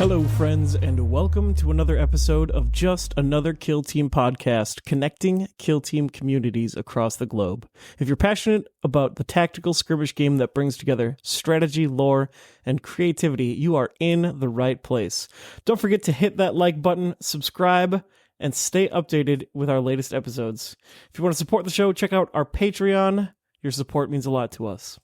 Hello, friends, and welcome to another episode of Just Another Kill Team podcast, connecting kill team communities across the globe. If you're passionate about the tactical skirmish game that brings together strategy, lore, and creativity, you are in the right place. Don't forget to hit that like button, subscribe, and stay updated with our latest episodes. If you want to support the show, check out our Patreon. Your support means a lot to us.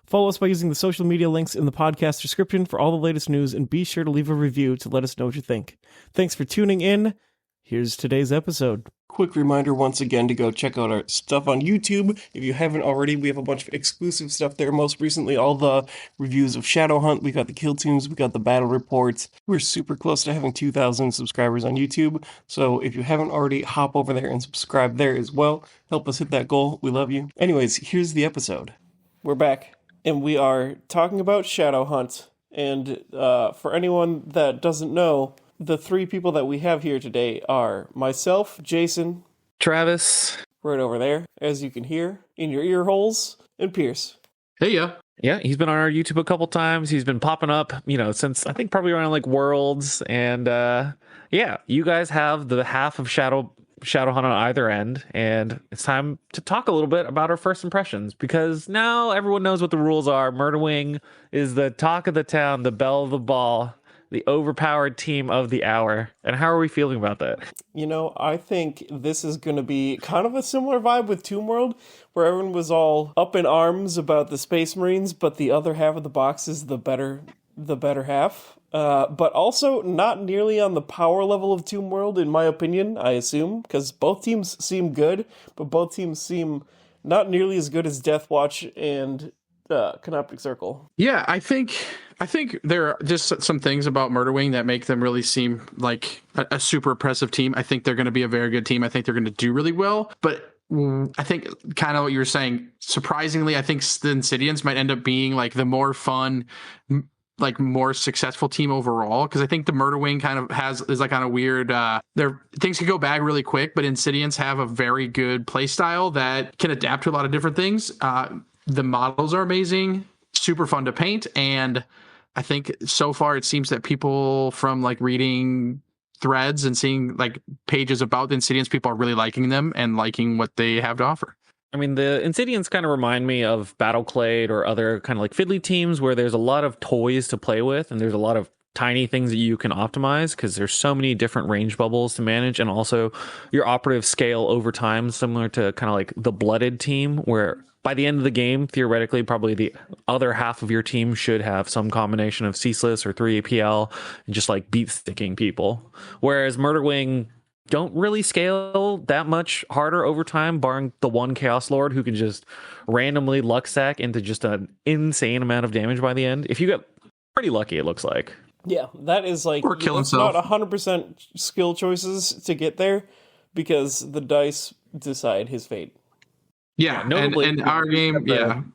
Follow us by using the social media links in the podcast description for all the latest news, and be sure to leave a review to let us know what you think. Thanks for tuning in. Here's today's episode. Quick reminder once again to go check out our stuff on YouTube. If you haven't already, we have a bunch of exclusive stuff there. Most recently, all the reviews of Shadowhunt. We got the kill teams. We got the battle reports. We're super close to having 2,000 subscribers on YouTube. So if you haven't already, hop over there and subscribe there as well. Help us hit that goal. We love you. Anyways, here's the episode. We're back. And we are talking about Shadowhunt. And for anyone that doesn't know, the three people that we have here today are myself, Jason, Travis, right over there, as you can hear in your ear holes, and Pierce. Hey, yeah. Yeah, he's been on our YouTube a couple times. He's been popping up, since I think probably around like Worlds. And yeah, you guys have the half of Shadowhunt on either end, and it's time to talk a little bit about our first impressions, because now everyone knows what the rules are. Murderwing is the talk of the town, the belle of the ball, the overpowered team of the hour. And how are we feeling about that? I think this is going to be kind of a similar vibe with Tomb World, where everyone was all up in arms about the Space Marines, but the other half of the box is the better half. But also not nearly on the power level of Tomb World, in my opinion, I assume, because both teams seem good, but both teams seem not nearly as good as Deathwatch and Canoptic Circle. Yeah, I think there are just some things about Murderwing that make them really seem like a super impressive team. I think they're going to be a very good team. I think they're going to do really well, but I think kind of what you were saying, surprisingly, I think the Insidians might end up being like the more fun, like more successful team overall, because I think the Murderwing kind of is like on a weird things can go bad really quick, but Insidians have a very good play style that can adapt to a lot of different things. The models are amazing, super fun to paint, and I think so far it seems that people from like reading threads and seeing like pages about the Insidians, people are really liking them and liking what they have to offer. I mean, the Insidians kind of remind me of Battleclade or other kind of like fiddly teams where there's a lot of toys to play with, and there's a lot of tiny things that you can optimize because there's so many different range bubbles to manage, and also your operative scale over time, similar to kind of like the Blooded team, where by the end of the game, theoretically, probably the other half of your team should have some combination of Ceaseless or 3 APL and just like beat sticking people. Whereas Murderwing don't really scale that much harder over time, barring the one Chaos Lord who can just randomly luck sack into just an insane amount of damage by the end. If you get pretty lucky, it looks like. Yeah, that is like, or kill it's himself. Not 100% skill choices to get there, because the dice decide his fate. Yeah, notably, and our game,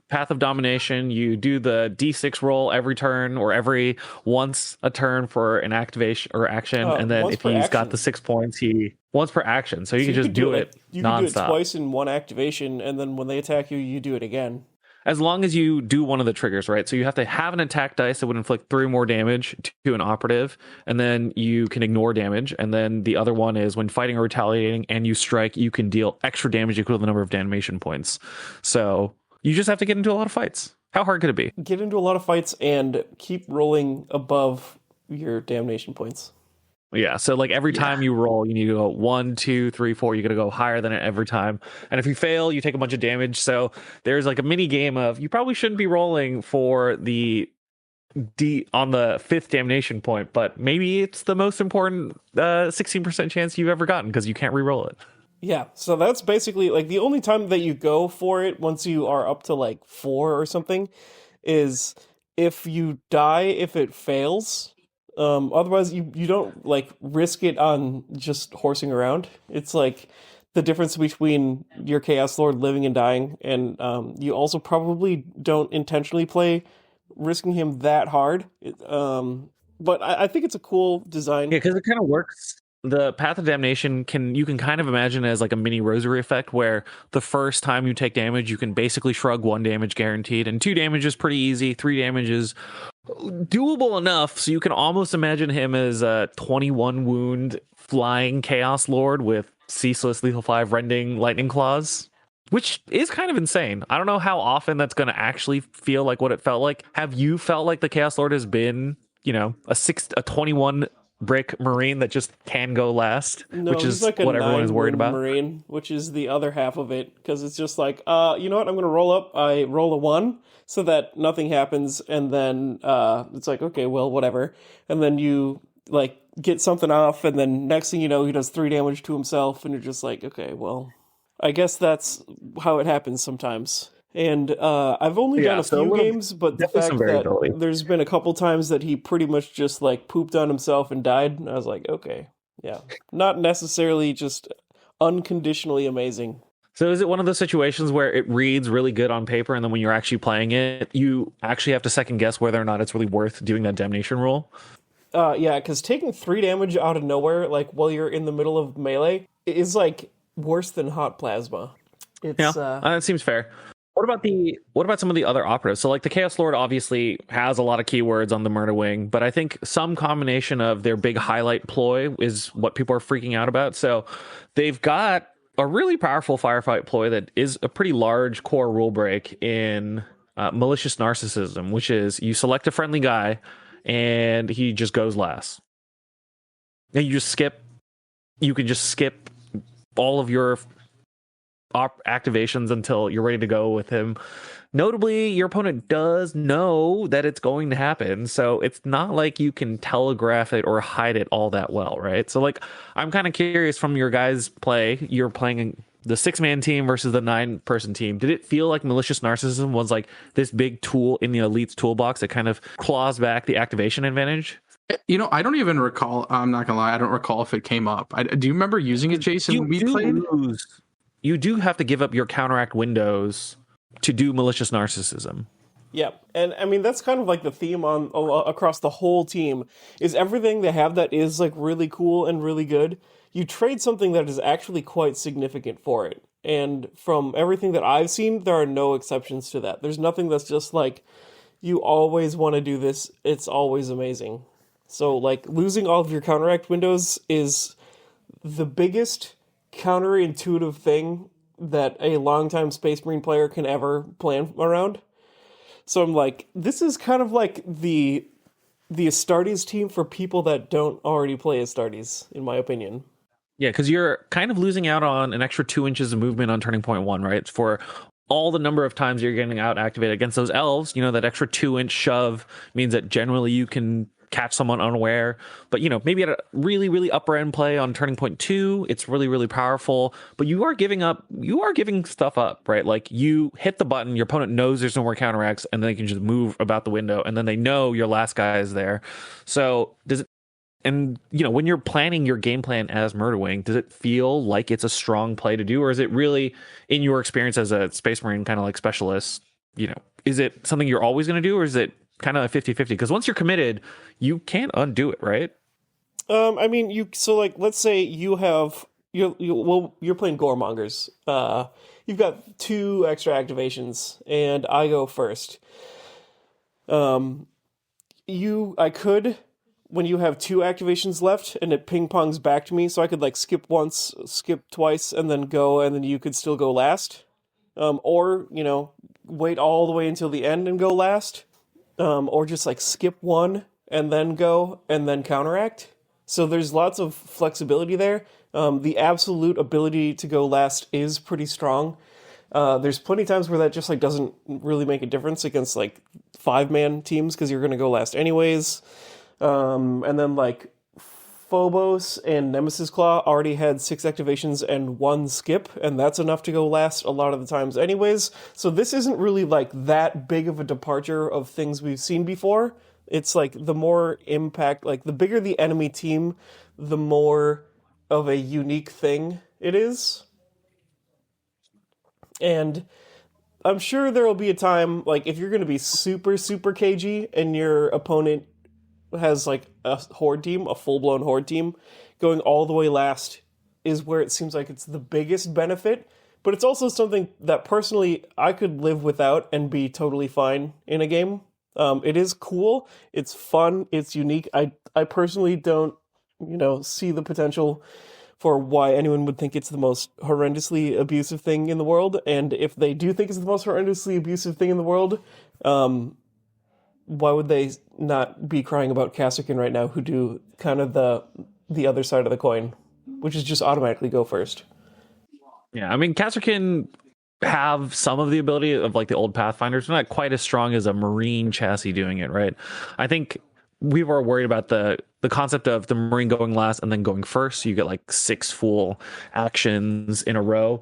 Path of Domination, you do the D6 roll every turn or every once a turn for an activation or action, and then if he's got the 6 points, he once per action, so you can just do it nonstop. You can do it twice in one activation, and then when they attack you, you do it again. As long as you do one of the triggers, right? So you have to have an attack dice that would inflict 3 more damage to an operative, and then you can ignore damage. And then the other one is when fighting or retaliating and you strike, you can deal extra damage equal to the number of damnation points. So you just have to get into a lot of fights. How hard could it be? Get into a lot of fights and keep rolling above your damnation points. Yeah, so like every time you roll, you need to go 1, 2, 3, 4. You got to go higher than it every time. And if you fail, you take a bunch of damage. So there's like a mini game of you probably shouldn't be rolling for the D on the 5th damnation point, but maybe it's the most important 16% chance you've ever gotten because you can't re-roll it. Yeah, so that's basically like the only time that you go for it once you are up to like 4 or something is if you die if it fails. Otherwise, you don't like risk it on just horsing around. It's like the difference between your Chaos Lord living and dying, and you also probably don't intentionally play risking him that hard. But I think it's a cool design. Yeah, because it kind of works the Path of Damnation you can kind of imagine as like a mini rosary effect, where the first time you take damage, you can basically shrug 1 damage guaranteed, and 2 damage is pretty easy, 3 damage is doable enough, so you can almost imagine him as a 21 wound flying Chaos Lord with ceaseless lethal 5 rending lightning claws, which is kind of insane. I don't know how often that's going to actually feel like what it felt like. Have you felt like the Chaos Lord has been, a 21 brick Marine that just can go last, No, which he's is like a what everyone is worried 9 wound about? Marine, which is the other half of it, because it's just like, you know what, I'm going to roll up, I roll a 1, so that nothing happens, and then it's like, okay, well, whatever. And then you, like, get something off, and then next thing you know, he does 3 damage to himself, and you're just like, okay, well, I guess that's how it happens sometimes. And I've only done a few games, but the definitely some fact that variability. there's been a couple times that he pretty much just like pooped on himself and died, and I was like, okay, yeah, not necessarily just unconditionally amazing. So is it one of those situations where it reads really good on paper, and then when you're actually playing it, you actually have to second guess whether or not it's really worth doing that damnation roll? Yeah, because taking 3 damage out of nowhere, like while you're in the middle of melee, is like worse than hot plasma. It's That seems fair. What about some of the other operatives? So like the Chaos Lord obviously has a lot of keywords on the Murder Wing, but I think some combination of their big highlight ploy is what people are freaking out about. So they've got a really powerful firefight ploy that is a pretty large core rule break in malicious narcissism, which is you select a friendly guy and he just goes last. And you can just skip all of your activations until you're ready to go with him. Notably, your opponent does know that it's going to happen, so it's not like you can telegraph it or hide it all that well, right? So like, I'm kind of curious from your guys' play, you're playing the 6-man team versus the 9-person team. Did it feel like malicious narcissism was like this big tool in the elite's toolbox that kind of claws back the activation advantage? I don't even recall. I'm not gonna lie. I don't recall if it came up. Do you remember using it, Jason? You When we do played. lose. You do have to give up your counteract windows to do malicious narcissism. Yeah, and I mean that's kind of like the theme on across the whole team is everything they have that is like really cool and really good. You trade something that is actually quite significant for it. And from everything that I've seen, there are no exceptions to that. There's nothing that's just like you always want to do this. It's always amazing. So like losing all of your counteract windows is the biggest counterintuitive thing that a longtime Space Marine player can ever plan around. So I'm like, this is kind of like the Astartes team for people that don't already play Astartes, in my opinion. Yeah, because you're kind of losing out on an extra 2 inches of movement on turning point 1, right? For all the number of times you're getting out activated against those elves, that extra 2-inch shove means that generally you can catch someone unaware. But maybe at a really, really upper end play on turning point 2, it's really, really powerful. But you are giving stuff up, right? Like you hit the button, your opponent knows there's no more counteracts, and they can just move about the window, and then they know your last guy is there. So does it? And when you're planning your game plan as Murderwing, does it feel like it's a strong play to do, or is it really, in your experience as a Space Marine kind of like specialist, is it something you're always going to do, or is it kind of a 50-50? Because once you're committed, you can't undo it, right? I mean, let's say you have you're playing Goremongers. You've got 2 extra activations, and I go first. I could, when you have 2 activations left, and it ping pongs back to me, so I could like skip once, skip twice, and then go, and then you could still go last. Or wait all the way until the end and go last. Or just like skip 1 and then go and then counteract. So there's lots of flexibility there. The absolute ability to go last is pretty strong. There's plenty of times where that just like doesn't really make a difference against like 5-man teams because you're going to go last anyways. And then like Phobos and Nemesis Claw already had 6 activations and 1 skip, and that's enough to go last a lot of the times anyways. So this isn't really like that big of a departure of things we've seen before. It's like the more impact, like the bigger the enemy team, the more of a unique thing it is. And I'm sure there will be a time, like if you're going to be super, super cagey and your opponent has like a horde team, a full-blown horde team, going all the way last is where it seems like it's the biggest benefit. But it's also something that personally I could live without and be totally fine in a game. It is cool, it's fun, it's unique. I personally don't, see the potential for why anyone would think it's the most horrendously abusive thing in the world. And if they do think it's the most horrendously abusive thing in the world, why would they not be crying about Kasserkin right now, who do kind of the other side of the coin, which is just automatically go first? Yeah, I mean, Kasserkin have some of the ability of like the old Pathfinders, but not quite as strong as a Marine chassis doing it, right? I think we were worried about the concept of the Marine going last and then going first, so you get like 6 full actions in a row.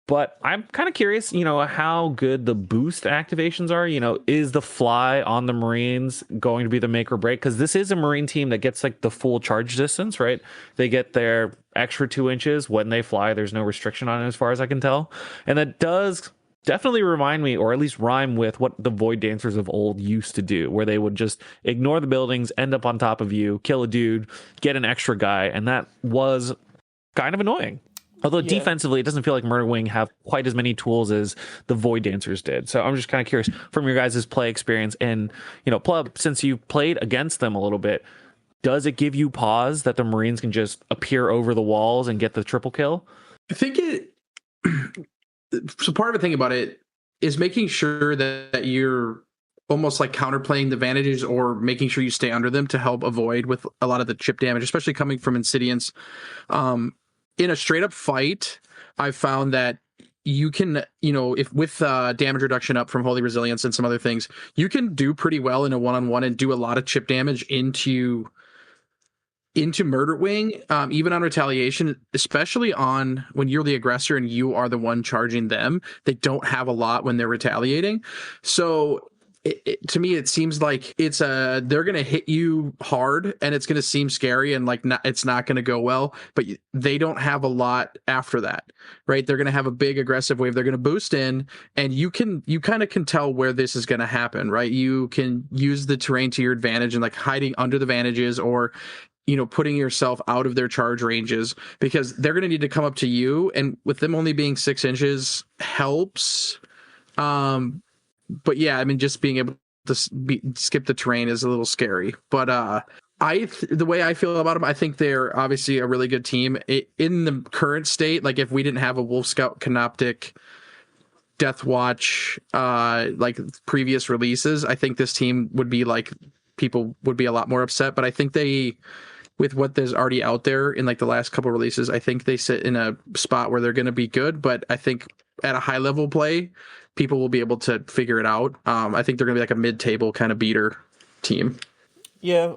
But I'm kind of curious, how good the boost activations are. Is the fly on the Marines going to be the make or break? Because this is a Marine team that gets like the full charge distance, right? They get their extra 2 inches when they fly. There's no restriction on it as far as I can tell. And that does definitely remind me, or at least rhyme with, what the Void Dancers of old used to do, where they would just ignore the buildings, end up on top of you, kill a dude, get an extra guy. And that was kind of annoying. Although defensively, it doesn't feel like Murder Wing have quite as many tools as the Void Dancers did. So I'm just kind of curious from your guys' play experience. And, Plub, since you played against them a little bit, does it give you pause that the Marines can just appear over the walls and get the triple kill? I think so part of the thing about it is making sure that you're almost like counterplaying the advantages or making sure you stay under them to help avoid with a lot of the chip damage, especially coming from Insidians. In a straight up fight, I've found that you can, if with damage reduction up from Holy Resilience and some other things, you can do pretty well in a one-on-one and do a lot of chip damage into Murder Wing, even on retaliation, especially on when you're the aggressor and you are the one charging them. They don't have a lot when they're retaliating. So to me, it seems like they're going to hit you hard and it's going to seem scary and like it's not going to go well, but they don't have a lot after that, right? They're going to have a big aggressive wave. They're going to boost in, and you kind of can tell where this is going to happen, right? You can use the terrain to your advantage and like hiding under the vantages or, putting yourself out of their charge ranges, because they're going to need to come up to you. And with them only being 6 inches helps. But yeah, I mean, just being able to skip the terrain is a little scary. But the way I feel about them, I think they're obviously a really good team. In the current state, like if we didn't have a Wolf Scout Canoptic Death Watch like previous releases, I think this team would be like, people would be a lot more upset. But I think with what there's already out there in like the last couple releases, I think they sit in a spot where they're going to be good. But I think at a high level play, people will be able to figure it out. I think they're going to be like a mid-table kind of beater team. Yeah,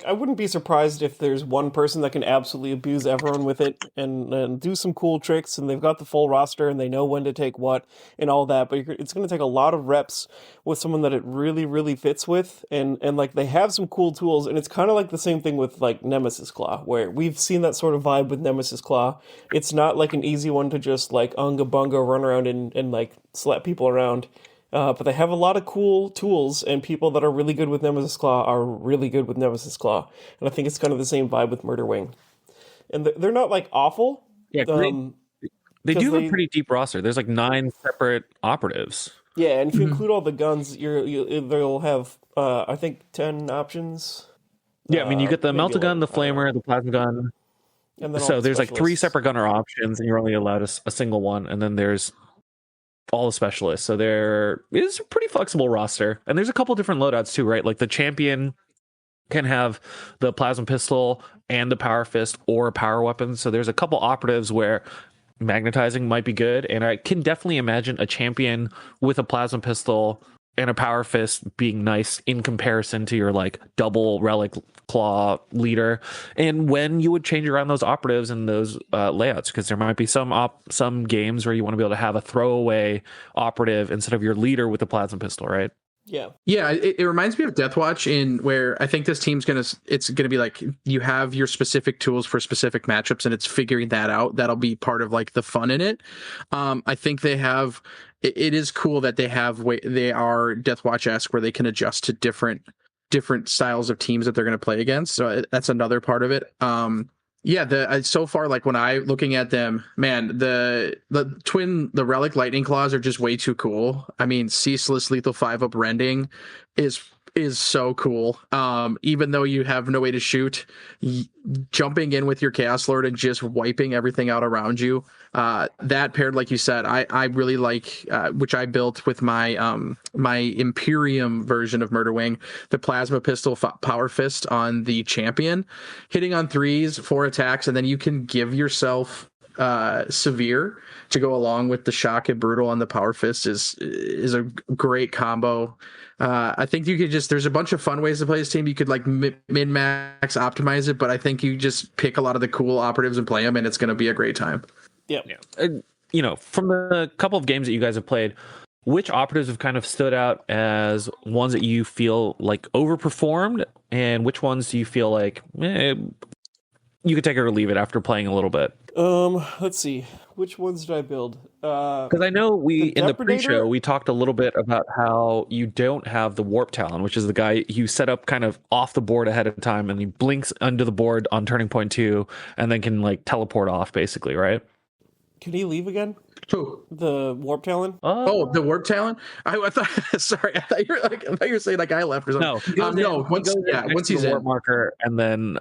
I wouldn't be surprised if there's one person that can absolutely abuse everyone with it and do some cool tricks, and they've got the full roster and they know when to take what and all that, but it's going to take a lot of reps with someone that it really, really fits with, and like they have some cool tools, and it's kind of like the same thing with like Nemesis Claw, where we've seen that sort of vibe with Nemesis Claw. It's not like an easy one to just like unga bunga run around and like slap people around. But they have a lot of cool tools, and people that are really good with Nemesis Claw are really good with Nemesis Claw. And I think it's kind of the same vibe with Murder Wing. And they're not, like, awful. Yeah, they do have a pretty deep roster. There's, like, 9 separate operatives. Yeah, and if you include all the guns, they'll have, I think, 10 options. Yeah, I mean, you get the Melt-A-Gun, the Flamer, the Plasma Gun. And then so there's, like, 3 separate gunner options, and you're only allowed a single one. And then there's all the specialists, so there is a pretty flexible roster, and there's a couple different loadouts too, right? Like the champion can have the plasma pistol and the power fist or a power weapon, so there's a couple operatives where magnetizing might be good, and I can definitely imagine a champion with a plasma pistol and a power fist being nice in comparison to your like double relic claw leader. And when you would change around those operatives and those layouts, because there might be some games where you want to be able to have a throwaway operative instead of your leader with the plasma pistol, right? Yeah. It reminds me of Deathwatch, in where I think this team's gonna be like, you have your specific tools for specific matchups, and it's figuring that out. That'll be part of like the fun in it. I think they have. It is cool that they are Deathwatch-esque, where they can adjust to different different styles of teams that they're going to play against. So that's another part of it. So far, like when I looking at them, man, the relic lightning claws are just way too cool. I mean, ceaseless lethal 5-up rending is so cool. Even though you have no way to shoot, jumping in with your Chaos Lord and just wiping everything out around you. That paired, like you said, I really like, which I built with my my Imperium version of Murderwing, the Plasma Pistol Power Fist on the champion, hitting on 3s, 4 attacks, and then you can give yourself Severe to go along with the Shock and Brutal on the Power Fist is a great combo. I think you could there's a bunch of fun ways to play this team. You could like min-max optimize it, but I think you just pick a lot of the cool operatives and play them, and it's going to be a great time. Yeah. From the couple of games that you guys have played, which operatives have kind of stood out as ones that you feel like overperformed, and which ones do you feel like you could take it or leave it after playing a little bit? Let's see. Which ones did I build? Because I know in the pre-show we talked a little bit about how you don't have the Warp Talon, which is the guy you set up kind of off the board ahead of time, and he blinks under the board on turning point 2, and then can like teleport off, basically, right? Can he leave again? Who? The Warp Talon? The Warp Talon? I thought. Sorry, I thought you were saying like I left or something. No, once he's in warp marker, and then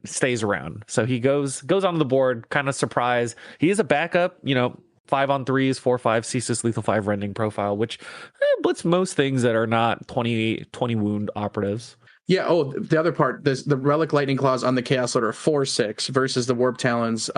stays around. So he goes onto the board, kind of surprise. He is a backup, 5-on-3s, 4/5 ceaseless lethal 5 rending profile, which blitz most things that are not 20 wound operatives. Yeah. Oh, the other part, the Relic Lightning Claws on the Chaos Lord are 4/6 versus the Warp Talons.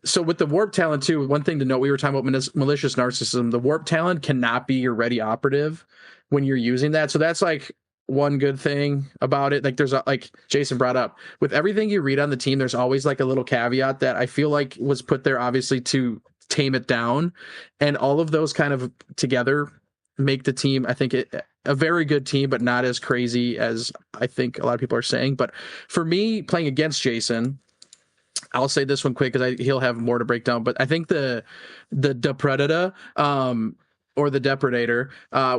So with the Warp Talon too, one thing to note, we were talking about malicious narcissism. The Warp Talon cannot be your ready operative when you're using that. So that's like one good thing about it. Like there's like Jason brought up, with everything you read on the team, there's always like a little caveat that I feel like was put there obviously to tame it down, and all of those kind of together make the team, I think, a very good team, but not as crazy as I think a lot of people are saying. But for me, playing against Jason, I'll say this one quick because he'll have more to break down. But I think the Depredator or the Depredator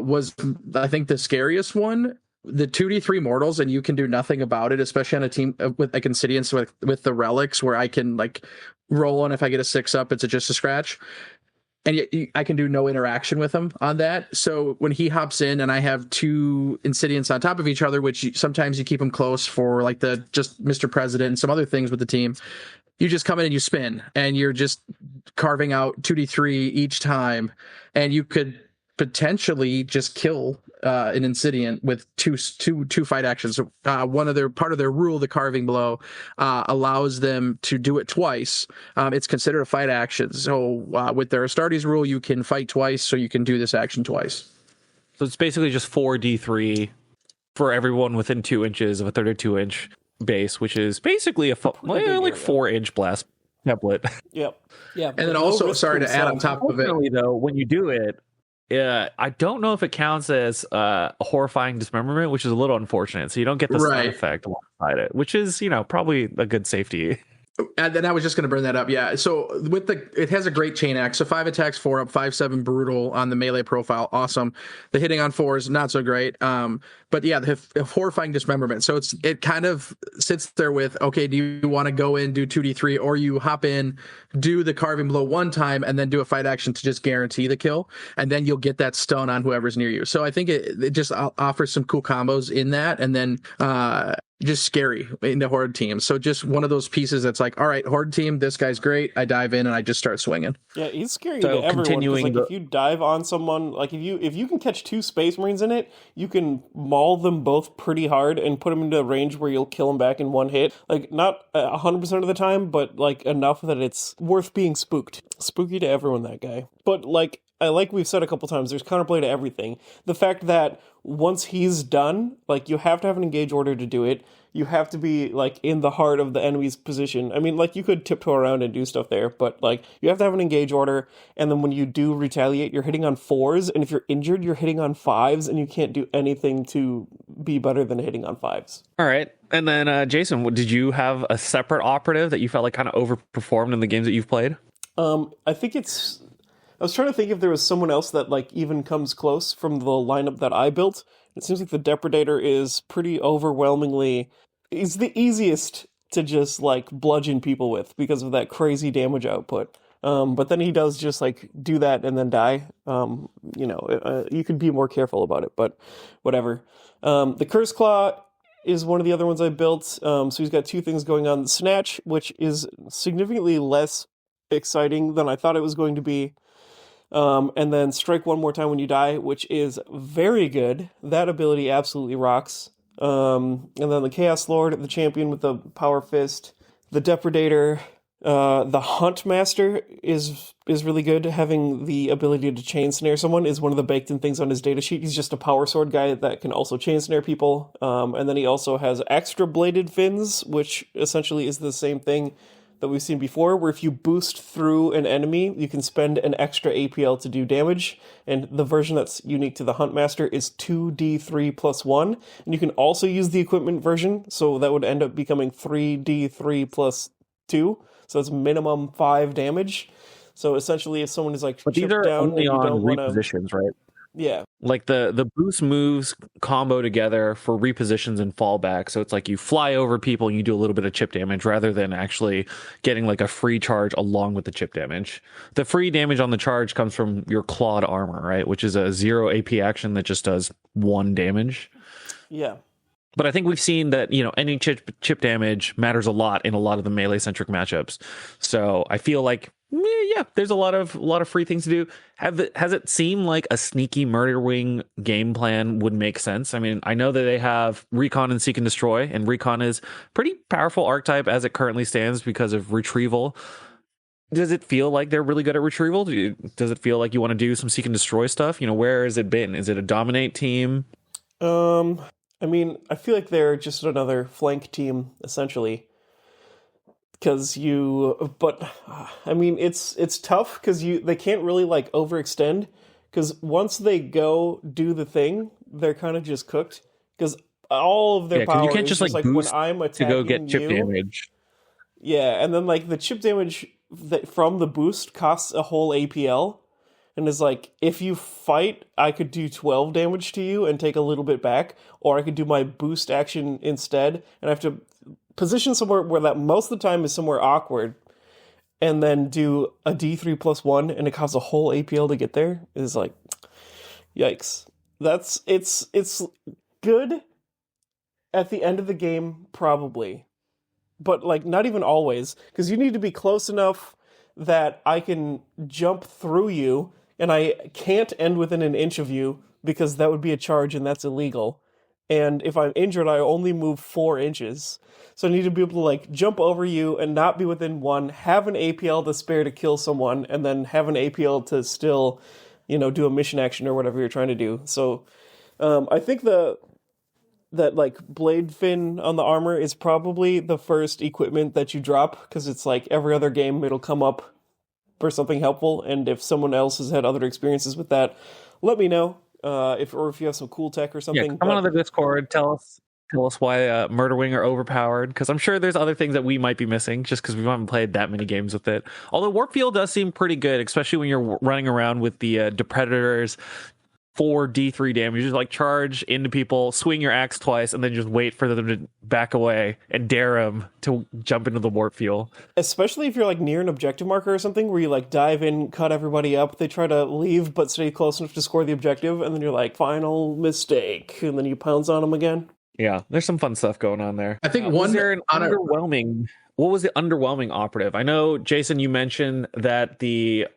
was, I think, the scariest one. The 2d3 mortals, and you can do nothing about it, especially on a team with like Insidious with the relics, where I can like roll on, if I get a 6-up, it's just a scratch, and yet I can do no interaction with him on that. So when he hops in and I have 2 Insidious on top of each other, which sometimes you keep them close for like the just Mr. President and some other things with the team, you just come in and you spin, and you're just carving out 2d3 each time, and you could potentially just kill an Insidiant with two fight actions. So part of their rule, the carving blow, allows them to do it twice. It's considered a fight action. So with their Astartes rule, you can fight twice, so you can do this action twice. So it's basically just 4d3 for everyone within 2 inches of a 32-inch base, which is basically a 4-inch blast template. Yep. Yeah. And then also, sorry to add on top of it, though, when you do it, I don't know if it counts as a horrifying dismemberment, which is a little unfortunate. So you don't get the side effect alongside it, which is, probably a good safety. And then I was just going to bring that up. Yeah. So it has a great chain axe. So 5 attacks, 4-up, 5/7 brutal on the melee profile. Awesome. The hitting on 4s, not so great. But yeah, the horrifying dismemberment. So it kind of sits there with, okay, do you want to go in, do 2d3, or you hop in, do the carving blow one time, and then do a fight action to just guarantee the kill, and then you'll get that stun on whoever's near you. So I think it just offers some cool combos in that, and then just scary in the Horde team. So just one of those pieces that's like, all right, Horde team, this guy's great. I dive in and I just start swinging. Yeah, he's scary to everyone. If you dive on someone, like if you can catch 2 Space Marines in it, you can maul them both pretty hard and put them into a range where you'll kill them back in one hit. Like not 100% of the time, but like enough that it's worth being spooked. Spooky to everyone, that guy. But like we've said a couple times, there's counterplay to everything. The fact that once he's done, like, you have to have an engage order to do it. You have to be, like, in the heart of the enemy's position. I mean, like, you could tiptoe around and do stuff there, but, like, you have to have an engage order, and then when you do retaliate, you're hitting on 4s, and if you're injured, you're hitting on 5s, and you can't do anything to be better than hitting on 5s. All right. And then, Jason, did you have a separate operative that you felt like kind of overperformed in the games that you've played? I think I was trying to think if there was someone else that, like, even comes close from the lineup that I built. It seems like the Depredator is pretty overwhelmingly... He's the easiest to just, like, bludgeon people with because of that crazy damage output. But then he does just, like, do that and then die. You could be more careful about it, but whatever. The Curse Claw is one of the other ones I built. So he's got two things going on. The Snatch, which is significantly less exciting than I thought it was going to be. And then Strike one more time when you die, which is very good. That ability absolutely rocks. And then the Chaos Lord, the champion with the Power Fist, the Depredator, the Hunt Master is really good. Having the ability to chain snare someone is one of the baked in things on his datasheet. He's just a power sword guy that can also chain snare people. And then he also has extra bladed fins, which essentially is the same thing that we've seen before, where if you boost through an enemy, you can spend an extra APL to do damage, and the version that's unique to the Huntmaster is 2d3 plus 1, and you can also use the equipment version, so that would end up becoming 3d3 plus 2, so it's minimum 5 damage. So essentially, if someone is like but these are down only and you on don't want to... repositions, right? Yeah. Like the boost moves combo together for repositions and fallback. So it's like you fly over people and you do a little bit of chip damage rather than actually getting like a free charge along with the chip damage. The free damage on the charge comes from your clawed armor, right? Which is a 0 AP action that just does 1 damage. Yeah. But I think we've seen that, any chip damage matters a lot in a lot of the melee centric matchups. So I feel like, yeah, there's a lot of free things to do. Has it seemed like a sneaky Murderwing game plan would make sense? I mean, I know that they have Recon and Seek and Destroy, and Recon is pretty powerful archetype as it currently stands because of retrieval. Does it feel like they're really good at retrieval? Does it feel like you want to do some Seek and Destroy stuff? Where has it been? Is it a dominate team? I mean, I feel like they're just another flank team, essentially. But I mean, it's tough because they can't really like overextend, because once they go do the thing, they're kind of just cooked, because all of their power you can't is just like when boost I'm attacking to go get chip you, damage. Yeah, and then like the chip damage from the boost costs a whole APL, and is like, if you fight, I could do 12 damage to you and take a little bit back, or I could do my boost action instead, and I have to position somewhere where that most of the time is somewhere awkward, and then do a D3 plus 1, and it costs a whole APL to get there. Is like, yikes. It's good at the end of the game, probably, but like not even always, because you need to be close enough that I can jump through you, and I can't end within an inch of you, because that would be a charge and that's illegal. And if I'm injured, I only move 4 inches. So I need to be able to like jump over you and not be within 1, have an APL to spare to kill someone, and then have an APL to still, do a mission action or whatever you're trying to do. So I think that like blade fin on the armor is probably the first equipment that you drop, because it's like every other game it'll come up for something helpful, and if someone else has had other experiences with that, let me know. If you have some cool tech or something. Yeah, come on the Discord, tell us why Murderwing are overpowered, because I'm sure there's other things that we might be missing just because we haven't played that many games with it. Although Warp Field does seem pretty good, especially when you're running around with the Depredators. 4 D3 damage. You just like charge into people, swing your axe twice, and then just wait for them to back away and dare them to jump into the warp fuel. Especially if you're like near an objective marker or something, where you like dive in, cut everybody up, they try to leave but stay close enough to score the objective, and then you're like, final mistake, and then you pounce on them again. Yeah, there's some fun stuff going on there. I think was there an underwhelming... What was the underwhelming operative? I know, Jason, you mentioned that the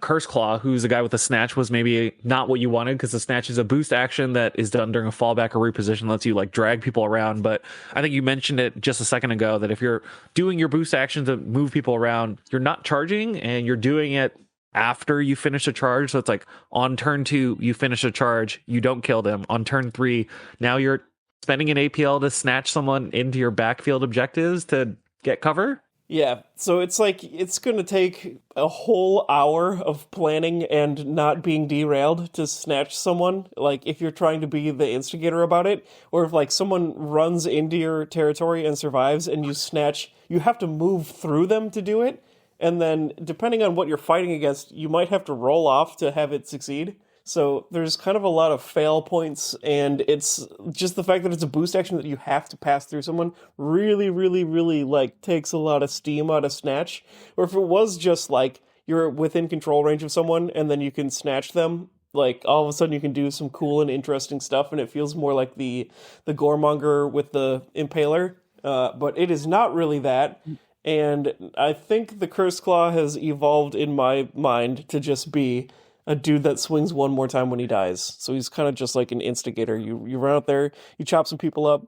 Curse Claw, who's the guy with the Snatch, was maybe not what you wanted, because the Snatch is a boost action that is done during a fallback or reposition, lets you like drag people around. But I think you mentioned it just a second ago, that if you're doing your boost action to move people around, you're not charging, and you're doing it after you finish a charge. So it's like on turn 2, you finish a charge, you don't kill them. On turn 3, now you're spending an APL to snatch someone into your backfield objectives to get cover. Yeah, so it's like it's going to take a whole hour of planning and not being derailed to snatch someone, like if you're trying to be the instigator about it, or if like someone runs into your territory and survives and you snatch, you have to move through them to do it, and then depending on what you're fighting against, you might have to roll off to have it succeed. So there's kind of a lot of fail points, and it's just the fact that it's a boost action that you have to pass through someone really, really, really like takes a lot of steam out of Snatch. Or if it was just like you're within control range of someone and then you can snatch them, like all of a sudden you can do some cool and interesting stuff, and it feels more like the Goremonger with the Impaler. But it is not really that. And I think the Curse Claw has evolved in my mind to just be a dude that swings one more time when he dies. So he's kind of just like an instigator. You run out there, you chop some people up,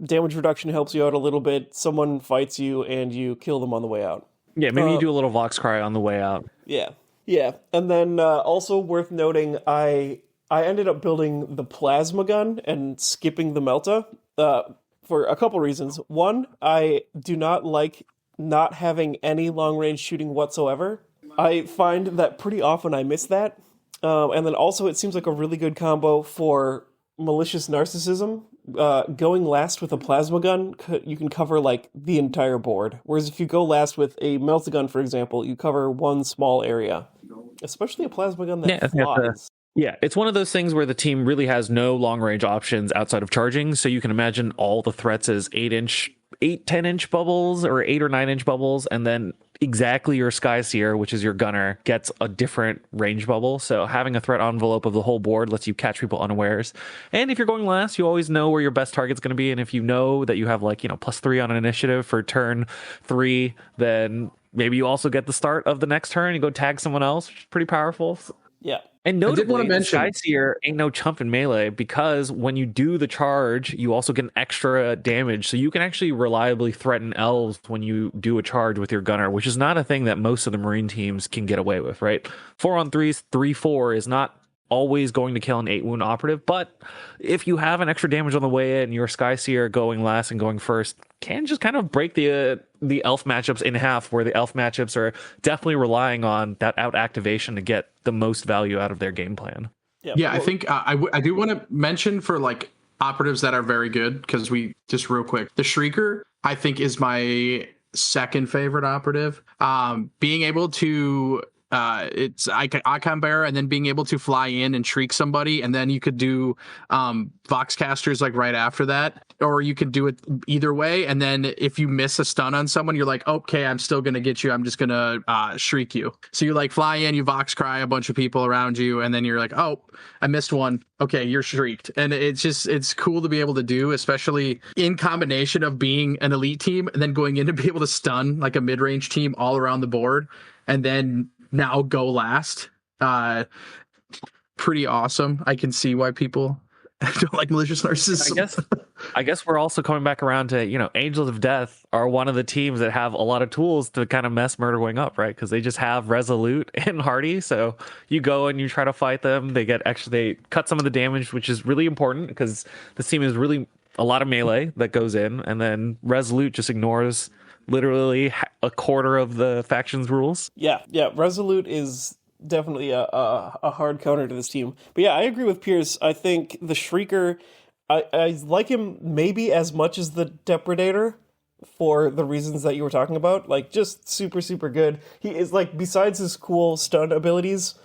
damage reduction helps you out a little bit, someone fights you, and you kill them on the way out. Yeah, maybe you do a little Vox Cry on the way out. Yeah. And then also worth noting, I ended up building the Plasma Gun and skipping the Melta. For a couple reasons. One, I do not like not having any long-range shooting whatsoever. I find that pretty often I miss that. And then also it seems like a really good combo for Malicious Narcissism. Going last with a Plasma Gun, you can cover like the entire board. Whereas if you go last with a Melta Gun, for example, you cover one small area. Especially a Plasma Gun that flies. Yeah, it's one of those things where the team really has no long-range options outside of charging, so you can imagine all the threats as 10-inch bubbles, or 8 or 9-inch bubbles, and then exactly your Skyseer, which is your gunner, gets a different range bubble, so having a threat envelope of the whole board lets you catch people unawares. And if you're going last, you always know where your best target's going to be, and if you know that you have like, +3 on an initiative for turn 3, then maybe you also get the start of the next turn, you go tag someone else, which is pretty powerful. Yeah. And notably, Skyseer ain't no chump in melee, because when you do the charge, you also get an extra damage. So you can actually reliably threaten elves when you do a charge with your gunner, which is not a thing that most of the Marine teams can get away with, right? 4-on-3s, 3-4 is not always going to kill an 8-wound operative, but if you have an extra damage on the way in, your Skyseer going last and going first can just kind of break the elf matchups in half, where the elf matchups are definitely relying on that out activation to get the most value out of their game plan. Yeah, I think I do want to mention for like operatives that are very good, because we just real quick, the Shrieker I think is my second favorite operative. Being able to it's icon bearer, and then being able to fly in and shriek somebody, and then you could do Voxcasters like right after that, or you could do it either way, and then if you miss a stun on someone, you're like, okay, I'm still gonna get you, I'm just gonna shriek you. So you like fly in, you Vox Cry a bunch of people around you, and then you're like, oh, I missed one, okay, you're shrieked. And it's cool to be able to do, especially in combination of being an elite team and then going in to be able to stun like a mid-range team all around the board, and then now go last. Pretty awesome. I can see why people don't like Malicious Narcissism. I guess we're also coming back around to, Angels of Death are one of the teams that have a lot of tools to kind of mess Murderwing up, right? Because they just have Resolute and Hardy. So you go and you try to fight them. They cut some of the damage, which is really important, because this team is really a lot of melee that goes in, and then Resolute just ignores literally a quarter of the faction's rules. Yeah. Resolute is definitely a hard counter to this team. But yeah, I agree with Pierce. I think the Shrieker, I like him maybe as much as the Depredator, for the reasons that you were talking about. Like, just super, super good. He is, like, besides his cool stun abilities,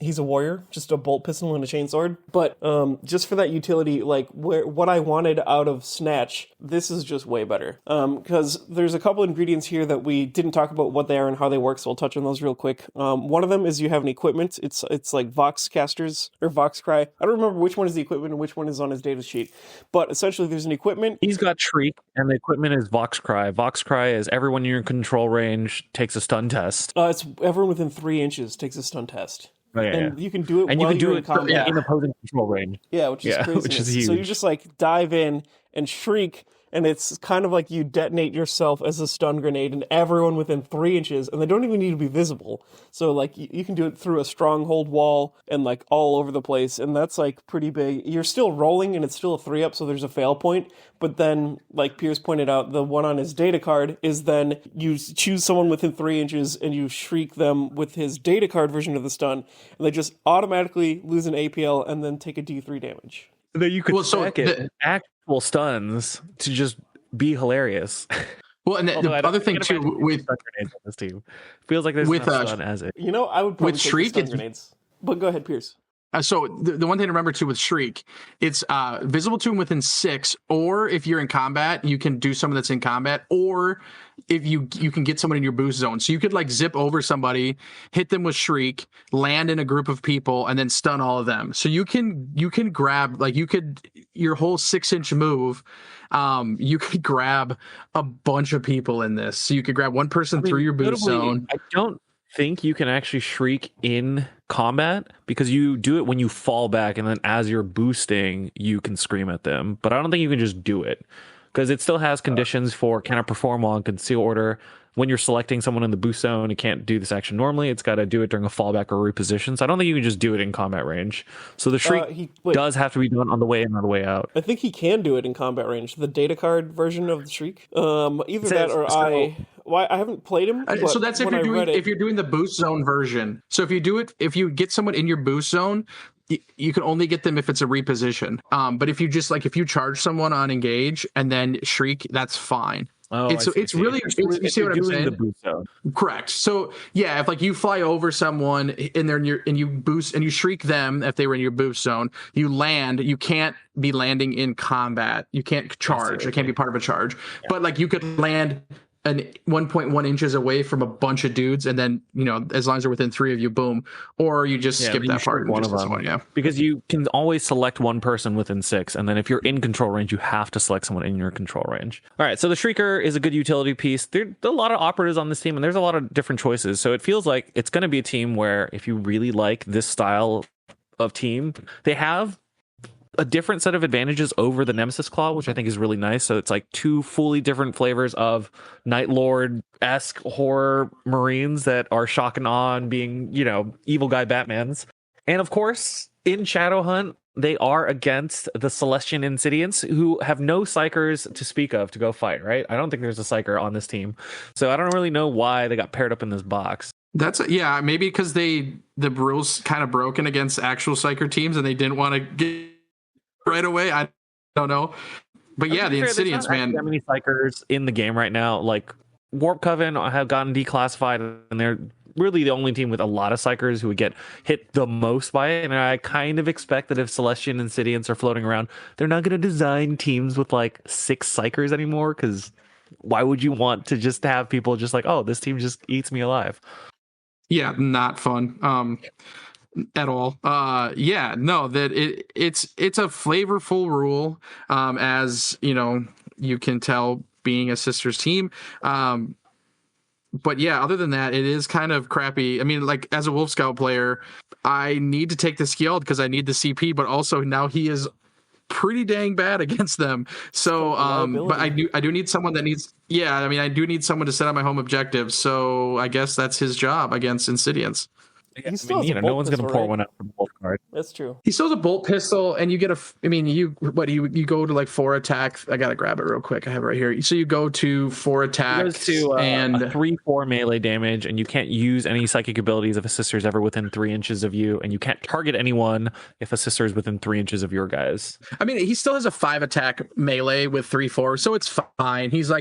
he's a warrior, just a bolt pistol and a chainsword. But just for that utility, like, what I wanted out of Snatch, this is just way better. Because there's a couple ingredients here that we didn't talk about what they are and how they work, so I'll touch on those real quick. One of them is you have an equipment. It's like Voxcasters, or Vox Cry. I don't remember which one is the equipment and which one is on his data sheet. But essentially, there's an equipment. He's got Shriek, and the equipment is Vox Cry. Vox Cry is everyone in your control range takes a stun test. It's everyone within 3 inches takes a stun test. Oh, yeah, and you can do it and while you can do you're it in combat. in opposing control range. Yeah, which is crazy. Which is huge. So you just like dive in and shriek, and it's kind of like you detonate yourself as a stun grenade, and everyone within 3 inches, and they don't even need to be visible. So like you can do it through a stronghold wall and like all over the place, and that's like pretty big. You're still rolling, and it's still a 3-up, so there's a fail point. But then, like Pierce pointed out, the one on his data card is then you choose someone within 3 inches and you shriek them with his data card version of the stun, and they just automatically lose an APL and then take a D3 damage. Then you could stack it actual stuns to just be hilarious. Well, and the other thing too with stun grenades on this team feels like there's enough stun as it. I would probably with take Shriek, the stun grenades. But go ahead, Pierce. So the one thing to remember too with Shriek, it's visible to him within 6, or if you're in combat, you can do someone that's in combat, or if you can get someone in your boost zone. So you could like zip over somebody, hit them with Shriek, land in a group of people, and then stun all of them. So you can grab like your whole 6-inch move. You could grab a bunch of people in this. So you could grab one person through your boost zone. I don't think you can actually Shriek in combat because you do it when you fall back, and then as you're boosting you can scream at them, but I don't think you can just do it because it still has conditions for cannot perform while in conceal order. When you're selecting someone in the boost zone, it can't do this action normally. It's got to do it during a fallback or reposition. So I don't think you can just do it in combat range. So the Shriek does have to be done on the way in or the way out. I think he can do it in combat range. The data card version of the Shriek. Either that or I haven't played him. So that's if you're doing the boost zone version. So if you get someone in your boost zone, you can only get them if it's a reposition. But if you charge someone on engage and then Shriek, that's fine. Oh, you see what I'm saying? The boost zone. Correct. So yeah, if like you fly over someone and you boost and you Shriek them if they were in your boost zone, you land. You can't be landing in combat. You can't charge. It can't be part of a charge. Yeah. But like you could land 1.1 inches away from a bunch of dudes, and then as long as they're within 3 of you, boom. Or you just skip that part. One of them, because you can always select one person within 6, and then if you're in control range, you have to select someone in your control range. All right, so the Shrieker is a good utility piece. There are a lot of operatives on this team, and there's a lot of different choices. So it feels like it's going to be a team where if you really like this style of team, they have a different set of advantages over the Nemesis Claw, which I think is really nice. So it's like 2 fully different flavors of Night Lord-esque horror Marines that are shock and awe and being, evil guy Batmans. And of course, in Shadowhunt, they are against the Celestian Insidiants, who have no psychers to speak of to go fight, right? I don't think there's a psycher on this team. So I don't really know why they got paired up in this box. Maybe because the rules kind of broken against actual psycher teams and they didn't want to get right away. I don't know, but the Insidiants, man. That many psychers in the game right now. Like Warp Coven have gotten declassified, and they're really the only team with a lot of psychers who would get hit the most by it. And I kind of expect that if Celestian and Insidiants are floating around, they're not going to design teams with like 6 psychers anymore. Because why would you want to just have people just like, oh, this team just eats me alive? Yeah, not fun. At all. It's a flavorful rule, as you can tell being a sisters team. But yeah, other than that, it is kind of crappy. I mean, like as a Wolf Scout player, I need to take the Skjald because I need the CP, but also now he is pretty dang bad against them. So but I do need someone that needs I do need someone to set up my home objectives. So I guess that's his job against Insidiants. No one's going to pour one out from the Wolf card. That's true. He still has a bolt pistol, and you get you go to like 4 attack. I gotta grab it real quick. I have it right here. So you go to 4 attacks and 3-4 melee damage, and you can't use any psychic abilities if a sister is ever within 3 inches of you, and you can't target anyone if a sister is within 3 inches of your guys. I mean, he still has a 5 attack melee with 3-4, so it's fine. He's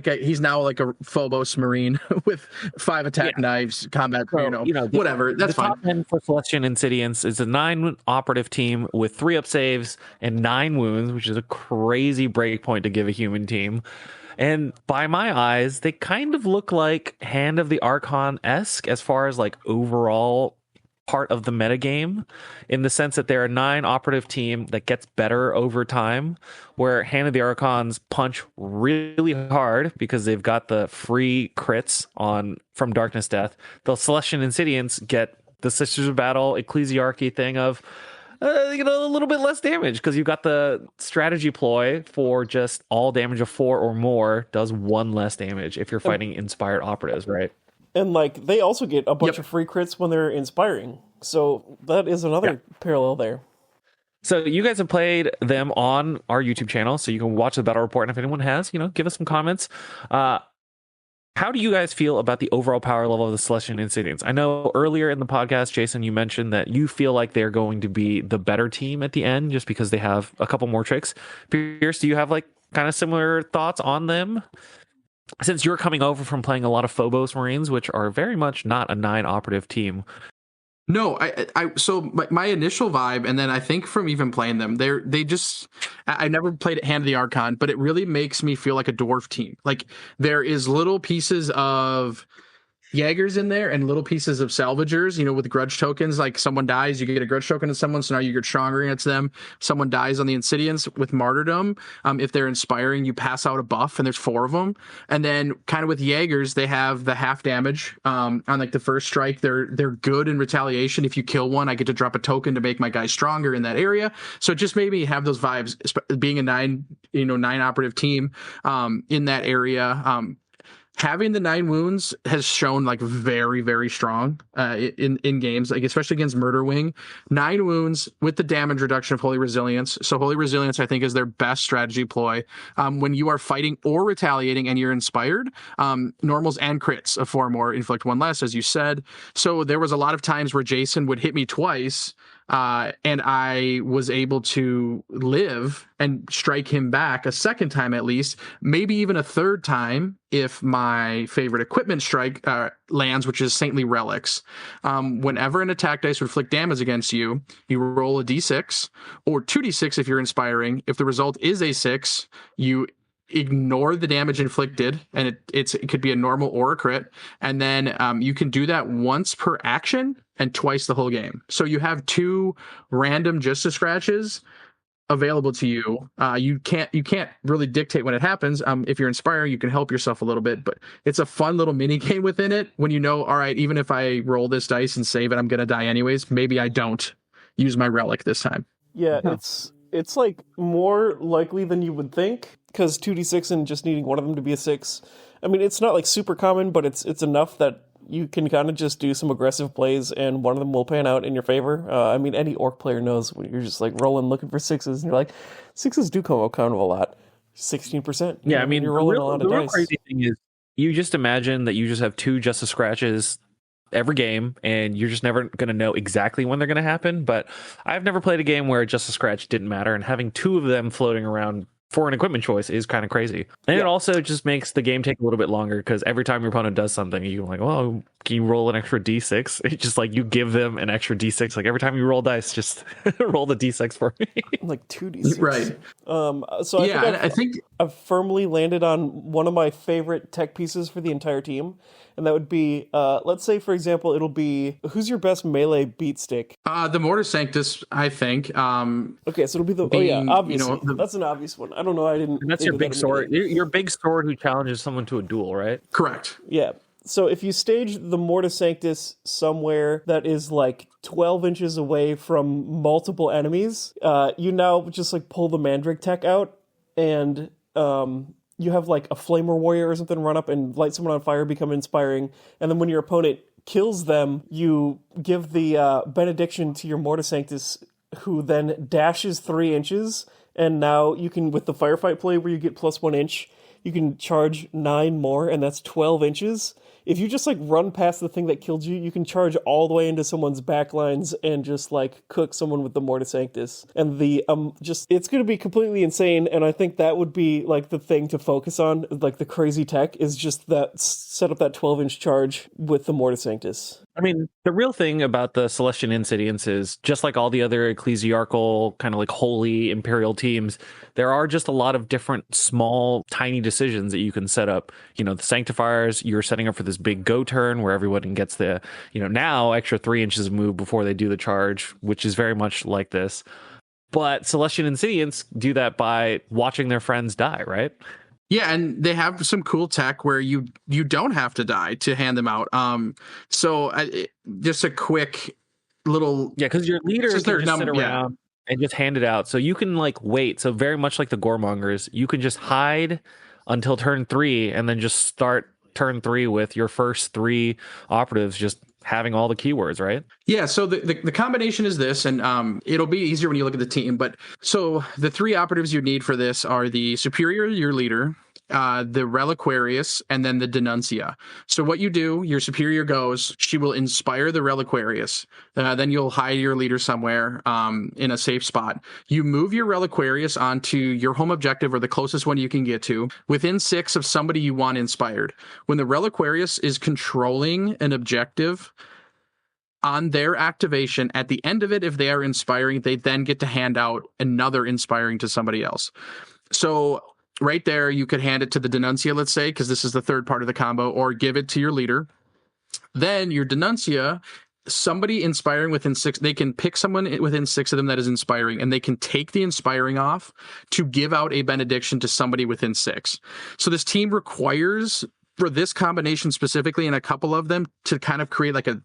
now like a Phobos Marine with 5 attack knives, combat. Whatever. That's fine. And for Celestian Insidiants is a 9 operative team with 3 up saves and 9 wounds, which is a crazy breakpoint to give a human team. And by my eyes, they kind of look like Hand of the Archon-esque as far as like overall part of the metagame, in the sense that they're a 9 operative team that gets better over time, where Hand of the Archons punch really hard because they've got the free crits from Darkness Death. The Celestian Insidiants get the Sisters of Battle ecclesiarchy thing of a little bit less damage because you've got the strategy ploy for just all damage of 4 or more does 1 less damage if you're fighting inspired operatives, right? And like they also get a bunch of free crits when they're inspiring, so that is another parallel there. So you guys have played them on our YouTube channel, so you can watch the battle report, and if anyone has, give us some comments. How do you guys feel about the overall power level of the Celestian Insidiants? I know earlier in the podcast, Jason, you mentioned that you feel like they're going to be the better team at the end just because they have a couple more tricks. Pierce, do you have like kind of similar thoughts on them? Since you're coming over from playing a lot of Phobos Marines, which are very much not a 9 operative team, No, so my initial vibe, and then I think from even playing them, I never played Hand of the Archon, but it really makes me feel like a dwarf team. Like there is little pieces of Jaegers in there and little pieces of salvagers, with grudge tokens. Like someone dies, you get a grudge token to someone, so now you get stronger against them. Someone dies on the Insidians with martyrdom. If they're inspiring, you pass out a buff, and there's 4 of them. And then kind of with Jaegers, they have the half damage on like the first strike. They're good in retaliation. If you kill one, I get to drop a token to make my guy stronger in that area. So it just made me have those vibes, being a 9 operative team in that area. Having the 9 wounds has shown like very, very strong in games, like especially against Murderwing. 9 wounds with the damage reduction of Holy Resilience. So Holy Resilience, I think, is their best strategy ploy. When you are fighting or retaliating and you're inspired, normals and crits of 4 more inflict 1 less, as you said. So there was a lot of times where Jason would hit me twice, and I was able to live and strike him back a second time at least, maybe even a third time if my favorite equipment strike lands, which is Saintly Relics. Whenever an attack dice would inflict damage against you, you roll a d6 or 2d6 if you're inspiring. If the result is a 6, you ignore the damage inflicted, and it could be a normal or a crit, and then you can do that once per action and twice the whole game. So you have 2 random just a scratches available to you. You can't really dictate when it happens. If you're inspiring, you can help yourself a little bit, but it's a fun little mini game within it when all right, even if I roll this dice and save it, I'm gonna die anyways. Maybe I don't use my relic this time. Yeah, it's like more likely than you would think, because 2d6 and just needing one of them to be a 6. I mean, it's not like super common, but it's enough that you can kind of just do some aggressive plays and one of them will pan out in your favor. I mean, any orc player knows when you're just like rolling looking for 6s and you're like, 6s do come out kind of a lot. 16%. Yeah, I mean, you're rolling a lot of dice. Crazy thing is, you just imagine that you just have 2 Justice Scratches every game, and you're just never going to know exactly when they're going to happen. But I've never played a game where Justice Scratch didn't matter, and having 2 of them floating around for an equipment choice is kind of crazy. And It also just makes the game take a little bit longer, because every time your opponent does something, you're like, well, can you roll an extra d6? It's just like you give them an extra d6. Like every time you roll dice, just roll the d6 for me. Like 2d6. Right. So I think I've firmly landed on one of my favorite tech pieces for the entire team. And that would be, let's say, for example, it'll be, who's your best melee beat stick? The Mortis Sanctus, I think. Okay, so it'll be obviously. That's an obvious one. I don't know, I didn't... And that's your big sword. Your big sword who challenges someone to a duel, right? Correct. Yeah. So if you stage the Mortis Sanctus somewhere that is like 12 inches away from multiple enemies, you now just like pull the Mandrake tech out, and you have like a Flamer Warrior or something run up and light someone on fire, become inspiring, and then when your opponent kills them, you give the benediction to your Mortis Sanctus, who then dashes 3 inches, and now you can, with the firefight play where you get +1 inch, you can charge 9 more, and that's 12 inches. If you just like run past the thing that killed you, you can charge all the way into someone's backlines and just like cook someone with the Mortis Sanctus. And the it's going to be completely insane. And I think that would be like the thing to focus on, like the crazy tech is just that, set up that 12-inch charge with the Mortis Sanctus. I mean, the real thing about the Celestian Insidians is, just like all the other ecclesiarchal, kind of like holy imperial teams, there are just a lot of different small, tiny decisions that you can set up. The Sanctifiers, you're setting up for this big go turn where everyone gets the, now extra 3 inches of move before they do the charge, which is very much like this. But Celestian Insidians do that by watching their friends die, right? Yeah, and they have some cool tech where you don't have to die to hand them out. Just a quick little... Yeah, because your leader can just sit around and just hand it out. So you can like wait. So very much like the Goremongers, you can just hide until turn 3 and then just start turn 3 with your first 3 operatives just having all the keywords, right? Yeah, so the combination is this, and it'll be easier when you look at the team. But so the 3 operatives you need for this are the Superior, your leader, the Reliquarius, and then the Denuncia. So what you do, your Superior goes, she will inspire the Reliquarius. Then you'll hide your leader somewhere in a safe spot. You move your Reliquarius onto your home objective, or the closest one you can get to, within 6 of somebody you want inspired. When the Reliquarius is controlling an objective, on their activation, at the end of it, if they are inspiring, they then get to hand out another inspiring to somebody else. So right there, you could hand it to the Denuncia, let's say, because this is the third part of the combo, or give it to your leader. Then your Denuncia, somebody inspiring within 6, they can pick someone within 6 of them that is inspiring, and they can take the inspiring off to give out a benediction to somebody within 6. So this team requires, for this combination specifically, and a couple of them, to kind of create like a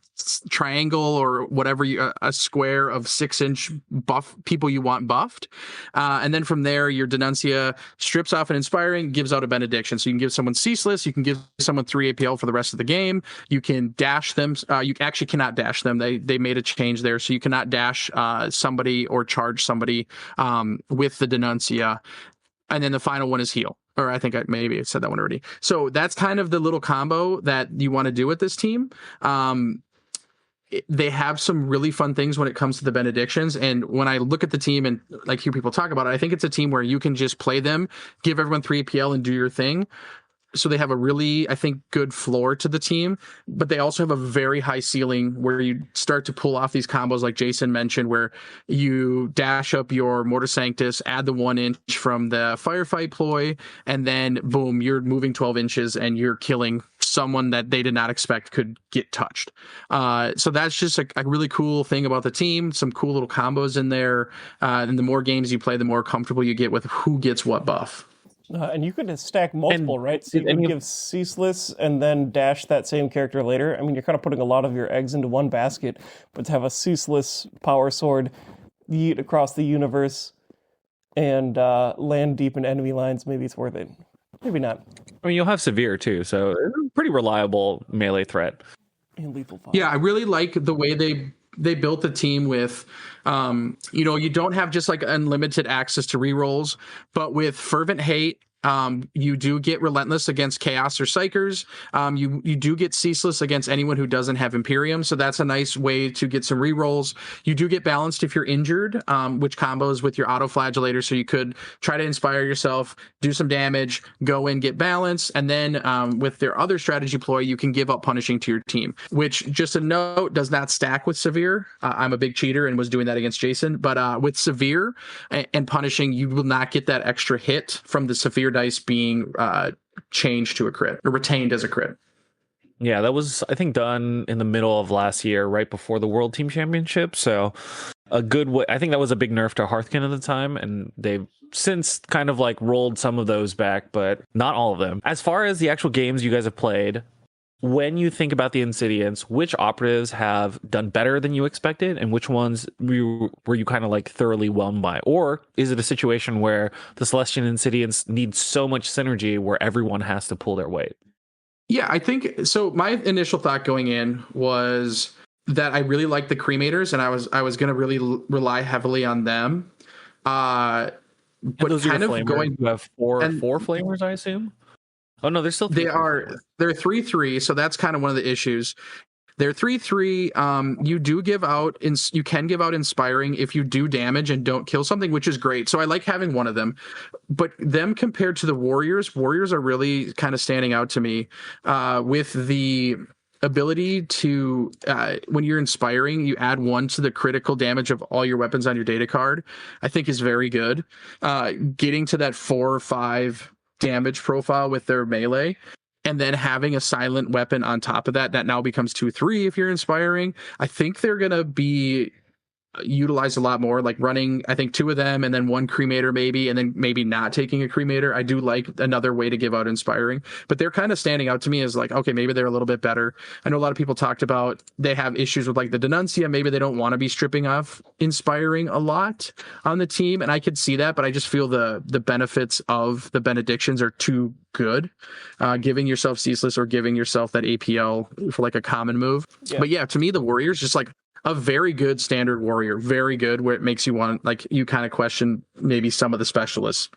triangle or whatever, a square of 6-inch buff people you want buffed. And then from there, your Denuncia strips off an inspiring, gives out a benediction. So you can give someone ceaseless, you can give someone 3 APL for the rest of the game. You can dash them. You actually cannot dash them. They made a change there. So you cannot dash somebody or charge somebody with the Denuncia. And then the final one is heal. Or I think maybe I said that one already. So that's kind of the little combo that you want to do with this team. They have some really fun things when it comes to the benedictions. And when I look at the team and like hear people talk about it, I think it's a team where you can just play them, give everyone 3 APL and do your thing. So they have a really, I think, good floor to the team, but they also have a very high ceiling where you start to pull off these combos like Jason mentioned, where you dash up your Mortar Sanctus, add the 1 inch from the Firefight ploy, and then boom, you're moving 12 inches and you're killing someone that they did not expect could get touched. So that's just a really cool thing about the team. Some cool little combos in there. And the more games you play, the more comfortable you get with who gets what buff. And you could stack multiple, right? So you could give ceaseless and then dash that same character later. I mean, you're kind of putting a lot of your eggs into one basket, but to have a ceaseless power sword yeet across the universe and land deep in enemy lines, maybe it's worth it. Maybe not. I mean, you'll have Severe too, so it's a pretty reliable melee threat. And lethal fire. Yeah, I really like the way they built the team with, you don't have just like unlimited access to rerolls, but with Fervent Hate, you do get Relentless against Chaos or Psychers. You do get Ceaseless against anyone who doesn't have Imperium, so that's a nice way to get some rerolls. You do get Balanced if you're injured, which combos with your Auto Flagellator, so you could try to inspire yourself, do some damage, go in, get Balance, and then with their other strategy ploy, you can give up Punishing to your team, which, just a note, does not stack with Severe. I'm a big cheater and was doing that against Jason, but with Severe and Punishing, you will not get that extra hit from the Severe dice being changed to a crit or retained as a crit. Yeah, that was, I think, done in the middle of last year, right before the World Team Championship. So a good way. I think that was a big nerf to Hearthkin at the time, and they've since kind of like rolled some of those back, but not all of them. As far as the actual games you guys have played, when you think about the Insidiants, which operatives have done better than you expected, and which ones were you kind of like thoroughly whelmed by? Or is it a situation where the Celestian Insidiants need so much synergy where everyone has to pull their weight? Yeah, I think so. My initial thought going in was that I really liked the Cremators, and I was going to really rely heavily on them. But those kind of flamers. going, you have four flamers, I assume. Oh no, they're still 3/3. They're 3/3, so that's kind of one of the issues. They're 3/3. You do give out, you can give out inspiring if you do damage and don't kill something, which is great. So I like having one of them. But them compared to the Warriors are really kind of standing out to me with the ability to, when you're inspiring, you add 1 to the critical damage of all your weapons on your data card, I think is very good. Getting to that 4 or 5 damage profile with their melee, and then having a silent weapon on top of that now becomes 2/3 if you're inspiring. I think they're gonna be utilized a lot more, like running, I think, 2 of them and then 1 cremator maybe, and then maybe not taking a cremator. I do like another way to give out inspiring, but they're kind of standing out to me as like, okay, maybe they're a little bit better. I know a lot of people talked about they have issues with like the Denuncia. Maybe they don't want to be stripping off inspiring a lot on the team, and I could see that, but I just feel the benefits of the benedictions are too good. Giving yourself ceaseless or giving yourself that APL for like a common move. Yeah. But yeah, to me, the Warriors just like a very good standard warrior, very good, where it makes you want, like, you kind of question maybe some of the specialists.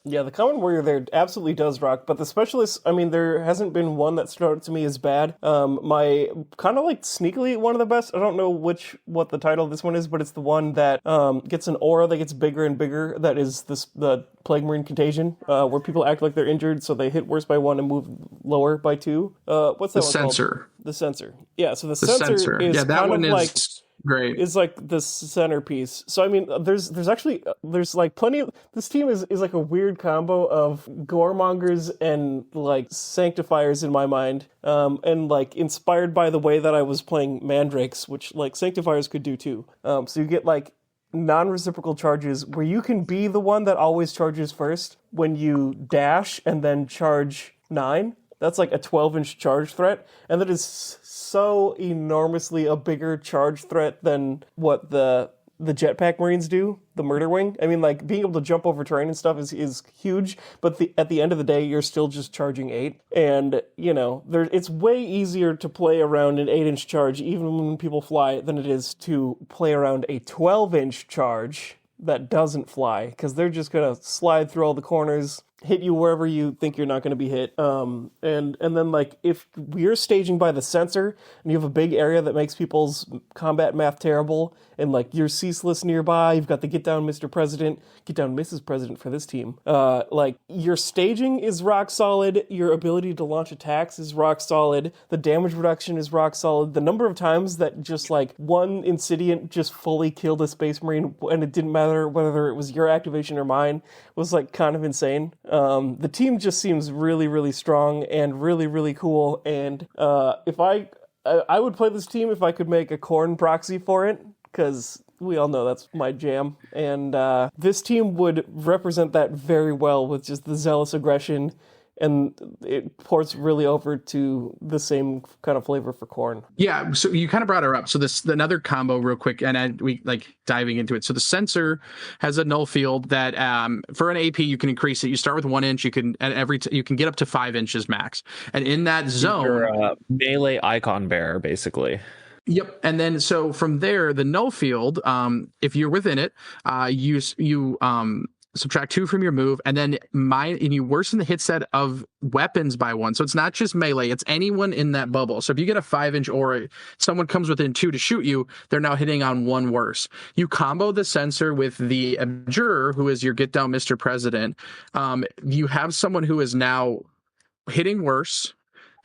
Yeah, the Common Warrior there absolutely does rock, but the Specialist, I mean, there hasn't been one that stood out to me as bad. My kind of like sneakily one of the best, I don't know what the title of this one is, but it's the one that gets an aura that gets bigger and bigger, that is the Plague Marine Contagion, where people act like they're injured, so they hit worse by 1 and move lower by 2. What's that The one Censor. called? The Censor. Yeah, so the Censor. Censor is Yeah, that kind one of like... is great. Is like the centerpiece. So I mean, there's actually there's like plenty of this team is like a weird combo of goremongers and like sanctifiers in my mind, and like inspired by the way that I was playing mandrakes, which like sanctifiers could do too. So you get like non-reciprocal charges where you can be the one that always charges first when you dash and then charge 9. That's like a 12-inch charge threat, and that is so enormously a bigger charge threat than what the jetpack Marines do, the Murder Wing. I mean, like, being able to jump over terrain and stuff is huge, but at the end of the day, you're still just charging 8. And, you know, it's way easier to play around an 8-inch charge, even when people fly, than it is to play around a 12-inch charge that doesn't fly, because they're just going to slide through all the corners, hit you wherever you think you're not going to be hit. And then, like, if we're staging by the Censor and you have a big area that makes people's combat math terrible, and like you're ceaseless nearby, you've got the get down Mr. President, get down Mrs. President for this team. Like, your staging is rock solid, your ability to launch attacks is rock solid, the damage reduction is rock solid. The number of times that just like one Insidiant just fully killed a Space Marine and it didn't matter whether it was your activation or mine was like kind of insane. The team just seems really, really strong and really, really cool. And if I would play this team if I could make a Khorne proxy for it, because we all know that's my jam. And this team would represent that very well with just the zealous aggression, and it ports really over to the same kind of flavor for Khorne. Yeah, so you kind of brought her up. So this another combo real quick, and we like diving into it. So the Censor has a null field that for an AP you can increase it. You start with 1 inch. You can you can get up to 5 inches max, and in that zone, you're a melee icon bearer basically. Yep, and then so from there, the null field, if you're within it, you subtract 2 from your move, and then you worsen the hit set of weapons by 1. So it's not just melee, it's anyone in that bubble. So if you get a 5-inch aura, someone comes within 2 to shoot you, they're now hitting on 1 worse. You combo the Censor with the Abjurer, who is your get down Mr. President. You have someone who is now hitting worse,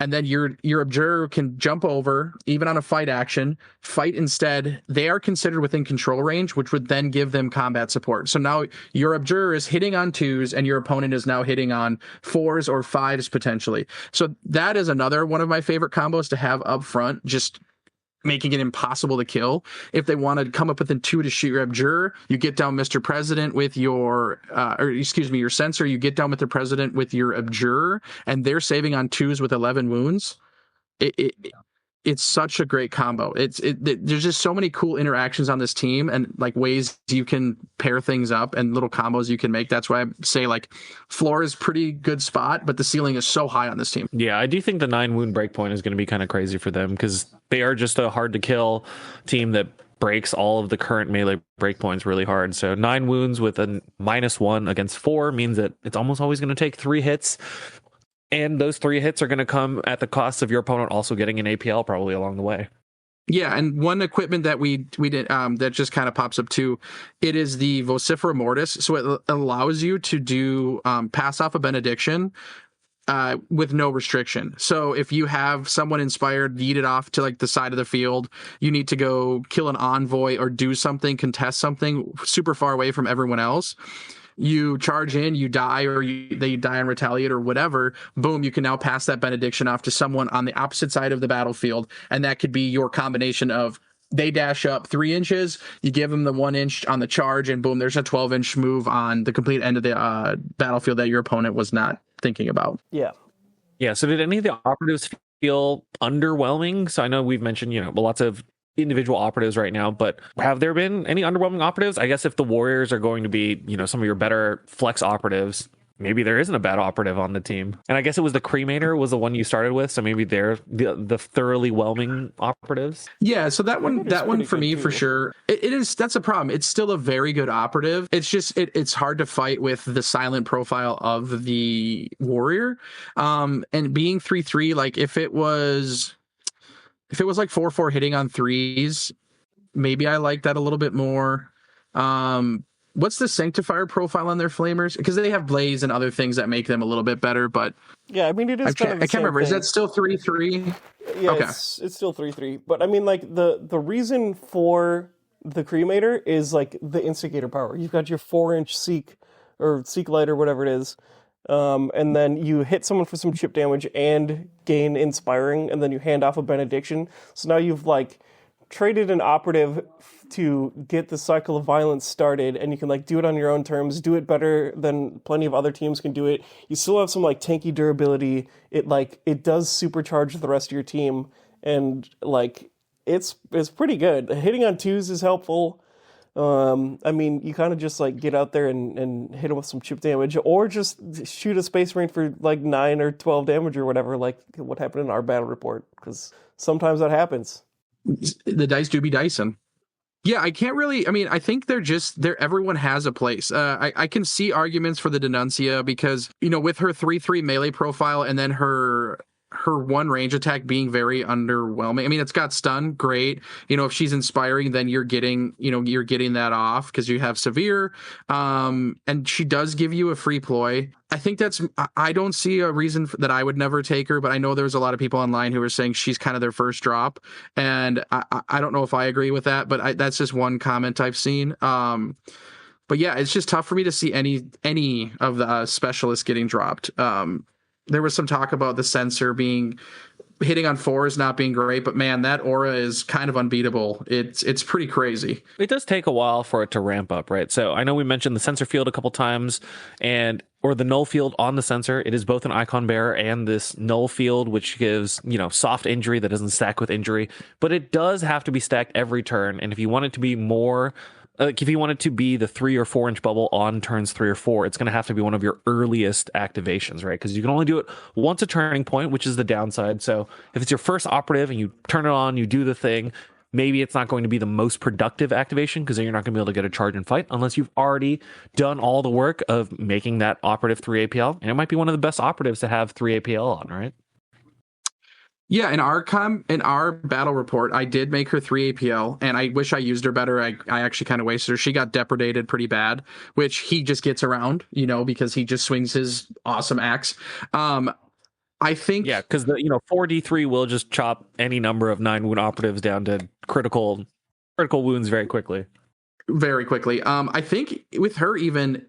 and then your Abjurer can jump over, even on a fight action, fight instead. They are considered within control range, which would then give them combat support. So now your Abjurer is hitting on 2s, and your opponent is now hitting on 4s or 5s potentially. So that is another one of my favorite combos to have up front, just making it impossible to kill. If they want to come up within 2 to shoot your Abjurer, you get down Mr. President with your, your Censor, you get down with the President with your Abjurer, and they're saving on 2s with 11 wounds. It's such a great combo. There's just so many cool interactions on this team, and like ways you can pair things up and little combos you can make. That's why I say like floor is pretty good spot, but the ceiling is so high on this team. Yeah, I do think the 9 wound breakpoint is going to be kind of crazy for them, because they are just a hard to kill team that breaks all of the current melee breakpoints really hard. So 9 wounds with a -1 against 4 means that it's almost always going to take 3 hits. And those 3 hits are going to come at the cost of your opponent also getting an APL probably along the way. Yeah, and one equipment that we did that just kind of pops up too, it is the Vocifera Mortis. So it allows you to do pass off a benediction with no restriction. So if you have someone inspired, yeet it off to like the side of the field, you need to go kill an envoy or do something, contest something super far away from everyone else. You charge in, you die, or they die and retaliate or whatever, boom, you can now pass that benediction off to someone on the opposite side of the battlefield. And that could be your combination of they dash up 3 inches, you give them the 1 inch on the charge, and boom, there's a 12-inch move on the complete end of the battlefield that your opponent was not thinking about. Yeah. Yeah, so did any of the operatives feel underwhelming? So I know we've mentioned, lots of individual operatives right now, but have there been any underwhelming operatives? I guess if the Warriors are going to be, some of your better flex operatives, maybe there isn't a bad operative on the team. And I guess it was the cremator was the one you started with, so maybe they're the thoroughly whelming operatives. Yeah, so that one for me too. for sure. It is, that's a problem. It's still a very good operative. It's just it's hard to fight with the silent profile of the warrior. And being 3/3, like if it was like 4/4 hitting on threes, maybe I like that a little bit more. What's the sanctifier profile on their flamers? Because they have blaze and other things that make them a little bit better, but yeah, I mean it is. I can't remember. Thing. Is that still 3/3? Yeah, okay. It's still 3/3. But I mean, like the reason for the cremator is like the instigator power. You've got your 4-inch seek light or whatever it is, and then you hit someone for some chip damage and gain inspiring, and then you hand off a benediction. So now you've like traded an operative to get the cycle of violence started, and you can like do it on your own terms, do it better than plenty of other teams can do it. You still have some like tanky durability. It does supercharge the rest of your team, and like it's pretty good. Hitting on twos is helpful. I mean, you kind of just like get out there and hit them with some chip damage, or just shoot a space marine for like 9 or 12 damage or whatever, like what happened in our battle report, because sometimes that happens. The dice do be dicing. Yeah, I can't really. I mean, I think they're everyone has a place. I can see arguments for the Denuncia because, you know, with her 3/3 melee profile and then her one range attack being very underwhelming. I mean, it's got stun, great. You know, if she's inspiring, then you're getting that off because you have severe. And she does give you a free ploy. I think I don't see a reason that I would never take her, but I know there's a lot of people online who are saying she's kind of their first drop. And I don't know if I agree with that, but that's just one comment I've seen. But yeah, it's just tough for me to see any of the specialists getting dropped. There was some talk about the sensor hitting on 4s not being great, but man, that aura is kind of unbeatable. It's pretty crazy. It does take a while for it to ramp up, right? So I know we mentioned the sensor field a couple times, or the null field on the sensor. It is both an icon bearer and this null field, which gives, you know, soft injury that doesn't stack with injury, but it does have to be stacked every turn. And if you want it to be more, like if you want it to be the 3 or 4 inch bubble on turns 3 or 4, it's going to have to be one of your earliest activations, right? Because you can only do it once a turning point, which is the downside. So if it's your first operative and you turn it on, you do the thing, maybe it's not going to be the most productive activation because then you're not going to be able to get a charge and fight unless you've already done all the work of making that operative 3 APL. And it might be one of the best operatives to have 3 APL on, right? Yeah, in our battle report, I did make her 3 APL, and I wish I used her better. I actually kind of wasted her. She got depredated pretty bad, which he just gets around, you know, because he just swings his awesome axe. I think... Yeah, because 4D3 will just chop any number of 9 wound operatives down to critical wounds very quickly. Very quickly. I think with her, even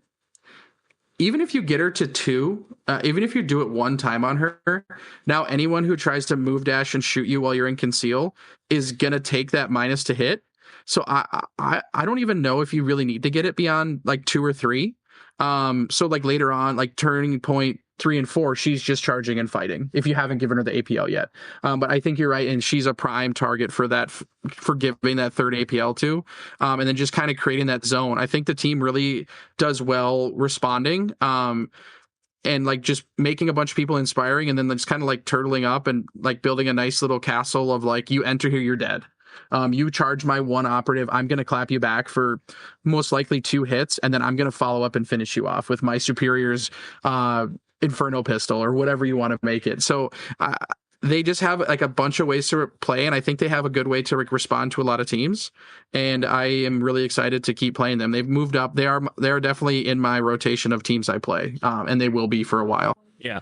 if you get her to 2, even if you do it one time on her, now anyone who tries to move dash and shoot you while you're in conceal is gonna take that minus to hit. So I don't even know if you really need to get it beyond like 2 or 3. So like later on, like turning point 3 and 4, she's just charging and fighting if you haven't given her the APL yet. But I think you're right, and she's a prime target for that, for giving that 3rd APL to, and then just kind of creating that zone. I think the team really does well responding, and like just making a bunch of people inspiring, and then just kind of like turtling up and like building a nice little castle of like, you enter here, you're dead. You charge my 1 operative, I'm going to clap you back for most likely 2 hits, and then I'm going to follow up and finish you off with my superior's Inferno pistol or whatever you want to make it. So they just have like a bunch of ways to play, and I think they have a good way to respond to a lot of teams, and I am really excited to keep playing them. They've moved up. They are definitely in my rotation of teams I play, and they will be for a while. Yeah,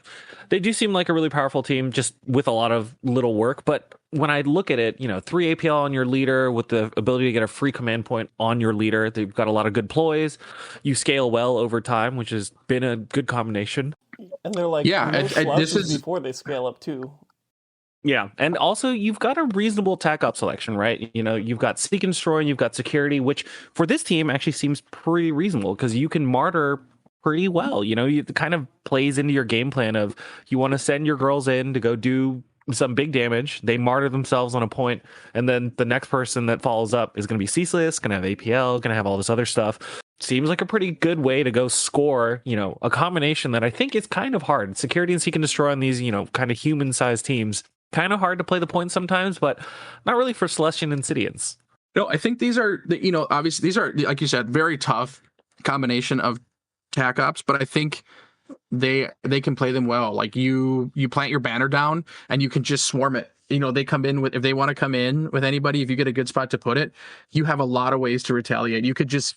they do seem like a really powerful team just with a lot of little work. But when I look at it, 3 APL on your leader with the ability to get a free command point on your leader. They've got a lot of good ploys. You scale well over time, which has been a good combination. And they're like, this is before they scale up too. Yeah, and also you've got a reasonable attack up selection, right? You've got Seek and Destroy, and you've got Security, which for this team actually seems pretty reasonable because you can martyr pretty well. It kind of plays into your game plan of you want to send your girls in to go do some big damage. They martyr themselves on a point, and then the next person that follows up is going to be ceaseless, going to have APL, going to have all this other stuff. Seems like a pretty good way to go score, a combination that I think is kind of hard. Security and Seek and Destroy on these, kind of human-sized teams. Kind of hard to play the points sometimes, but not really for Celestian and Sidians. No, I think these are, obviously these are, like you said, very tough combination of tac ops, but I think they can play them well. Like you plant your banner down and you can just swarm it. They come in with, if they want to come in with anybody, if you get a good spot to put it, you have a lot of ways to retaliate. You could just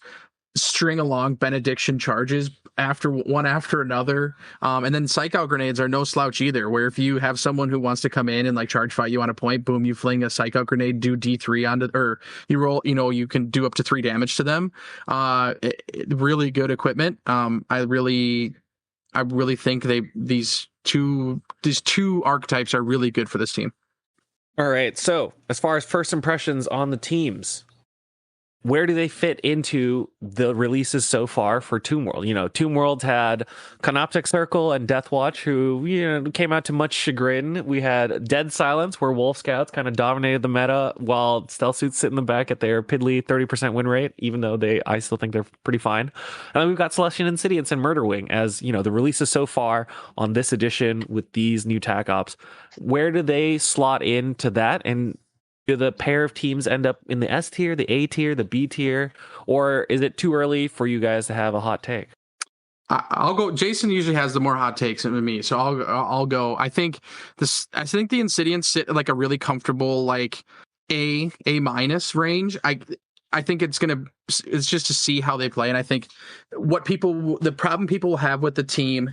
string along benediction charges one after another. And then psych out grenades are no slouch either, where if you have someone who wants to come in and like charge fight you on a point, boom, you fling a psych out grenade, do D3 onto, or you roll, you can do up to 3 damage to them. Really good equipment. I really think these two archetypes are really good for this team. All right. So as far as first impressions on the teams, where do they fit into the releases so far for Tomb World? Tomb World had Canoptic Circle and Deathwatch, who came out to much chagrin. We had Dead Silence, where Wolf Scouts kind of dominated the meta, while Stealth Suits sit in the back at their piddly 30% win rate, even though I still think they're pretty fine. And then we've got Celestian Insidiance and Murderwing as the releases so far on this edition with these new tac ops. Where do they slot into that? And do the pair of teams end up in the S tier, the A tier, the B tier, or is it too early for you guys to have a hot take? I'll go. Jason usually has the more hot takes than me, so I'll go. I think the Insidians sit like a really comfortable like A minus range. I think it's just to see how they play, and I think the problem people will have with the team.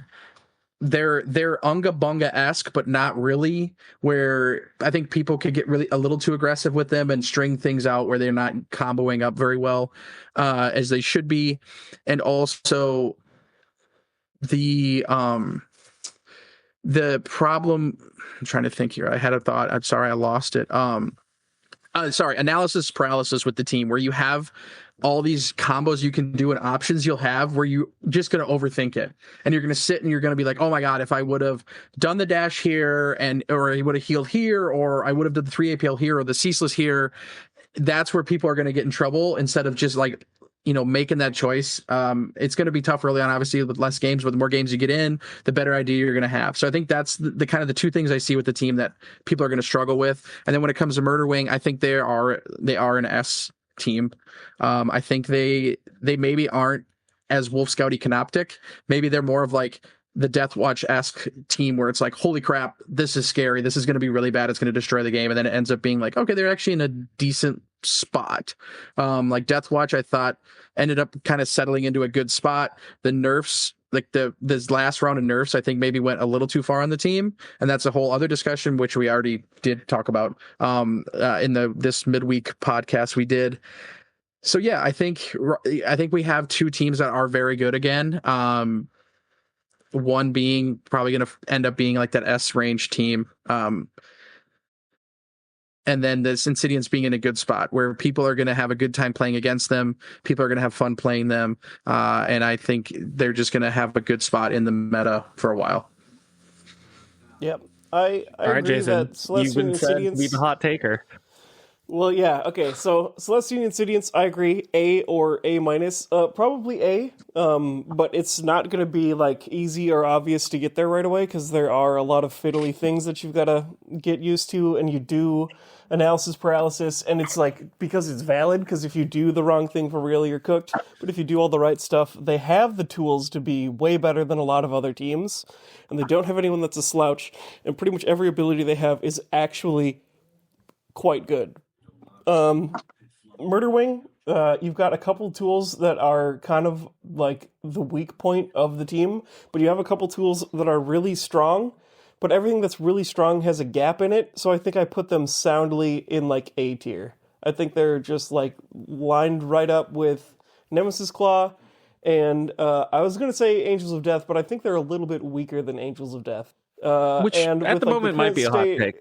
They're Unga Bunga-esque, but not really, where I think people could get really a little too aggressive with them and string things out where they're not comboing up very well as they should be. And also the problem, I'm trying to think here. I had a thought. I'm sorry, I lost it. Analysis paralysis with the team, where you have all these combos you can do and options you'll have where you just going to overthink it, and you're going to sit and you're going to be like, oh my god, if I would have done the dash here or I would have healed here, or I would have done the 3 APL here or the ceaseless here. That's where people are going to get in trouble instead of just like making that choice. It's going to be tough early on, obviously, with less games, but the more games you get in, the better idea you're going to have. So I think that's the kind of the two things I see with the team that people are going to struggle with. And then when it comes to Murderwing, I think they are an S team. I think they maybe aren't as Wolf Scouty Canoptic. Maybe they're more of like the Deathwatch-esque team where it's like, holy crap, this is scary. This is going to be really bad. It's going to destroy the game. And then it ends up being like, okay, they're actually in a decent spot. Like Deathwatch, I thought ended up kind of settling into a good spot. The nerfs, like this last round of nerfs, I think maybe went a little too far on the team. And that's a whole other discussion, which we already did talk about in this midweek podcast we did. So yeah, I think we have two teams that are very good again. One being probably going to end up being like that S range team. And then the Insidians being in a good spot where people are going to have a good time playing against them. People are going to have fun playing them. And I think they're just going to have a good spot in the meta for a while. Yep. I All right, agree Jason, that Celestian you've been said to be the hot taker. Well, yeah, okay, so Celestian Insidiance, I agree, A or A minus, probably A, but it's not going to be, like, easy or obvious to get there right away, because there are a lot of fiddly things that you've got to get used to, and you do analysis paralysis, and it's, like, because it's valid, because if you do the wrong thing for real, you're cooked, but if you do all the right stuff, they have the tools to be way better than a lot of other teams, and they don't have anyone that's a slouch, and pretty much every ability they have is actually quite good. Murderwing, you've got a couple tools that are kind of like the weak point of the team, but you have a couple tools that are really strong, but everything that's really strong has a gap in it, so I think I put them soundly in like A tier. I think they're just like lined right up with Nemesis Claw, and I was going to say Angels of Death, but I think they're a little bit weaker than Angels of Death. Which and at the moment might be a hot take,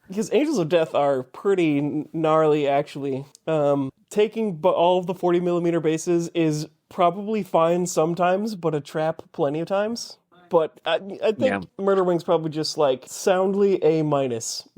because Angels of Death are pretty gnarly, actually. Taking all of the 40mm bases is probably fine sometimes, but a trap plenty of times. But I think Murder Wing's probably just like soundly A-,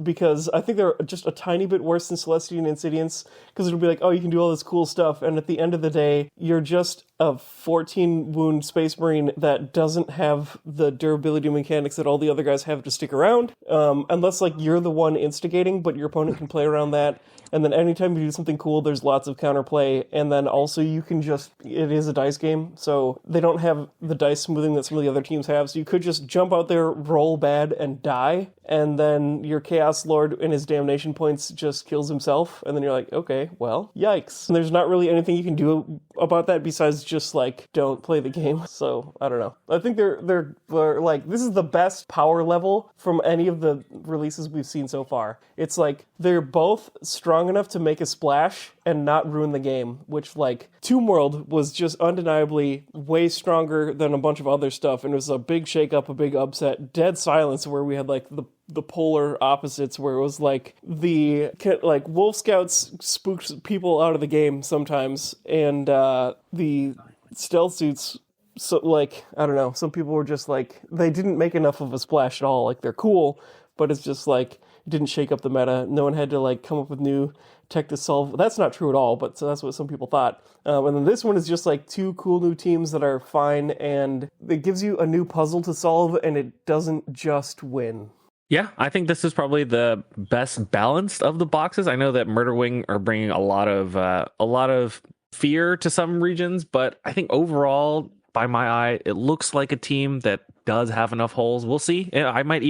because I think they're just a tiny bit worse than Celestian Insidiance, because it'll be like, oh, you can do all this cool stuff, and at the end of the day, you're just a 14 wound Space Marine that doesn't have the durability mechanics that all the other guys have to stick around, unless like you're the one instigating, but your opponent can play around that. And then anytime you do something cool, there's lots of counterplay. And then also you can just, it is a dice game, so they don't have the dice smoothing that some of the other teams have. So you could just jump out there, roll bad, and die. And then your Chaos Lord in his damnation points just kills himself. And then you're like, okay, well, yikes. And there's not really anything you can do about that besides just like, don't play the game. So I don't know. I think they're like, this is the best power level from any of the releases we've seen so far. It's like, they're both strong enough to make a splash and not ruin the game, which like Tomb World was just undeniably way stronger than a bunch of other stuff, and it was a big shakeup, a big upset. Dead Silence, where we had like the polar opposites, where it was like the like Wolf Scouts spooked people out of the game sometimes, and the stealth suits. So like, I don't know, some people were just like, they didn't make enough of a splash at all. Like, they're cool, but it's just like, it didn't shake up the meta. No one had to like come up with new tech to solve. That's not true at all, but so that's what some people thought. And then this one is just like two cool new teams that are fine, and it gives you a new puzzle to solve, and it doesn't just win. Yeah, I think this is probably the best balanced of the boxes. I know that Murder Wing are bringing a lot of fear to some regions, but I think overall, by my eye, it looks like a team that does have enough holes. We'll see. I might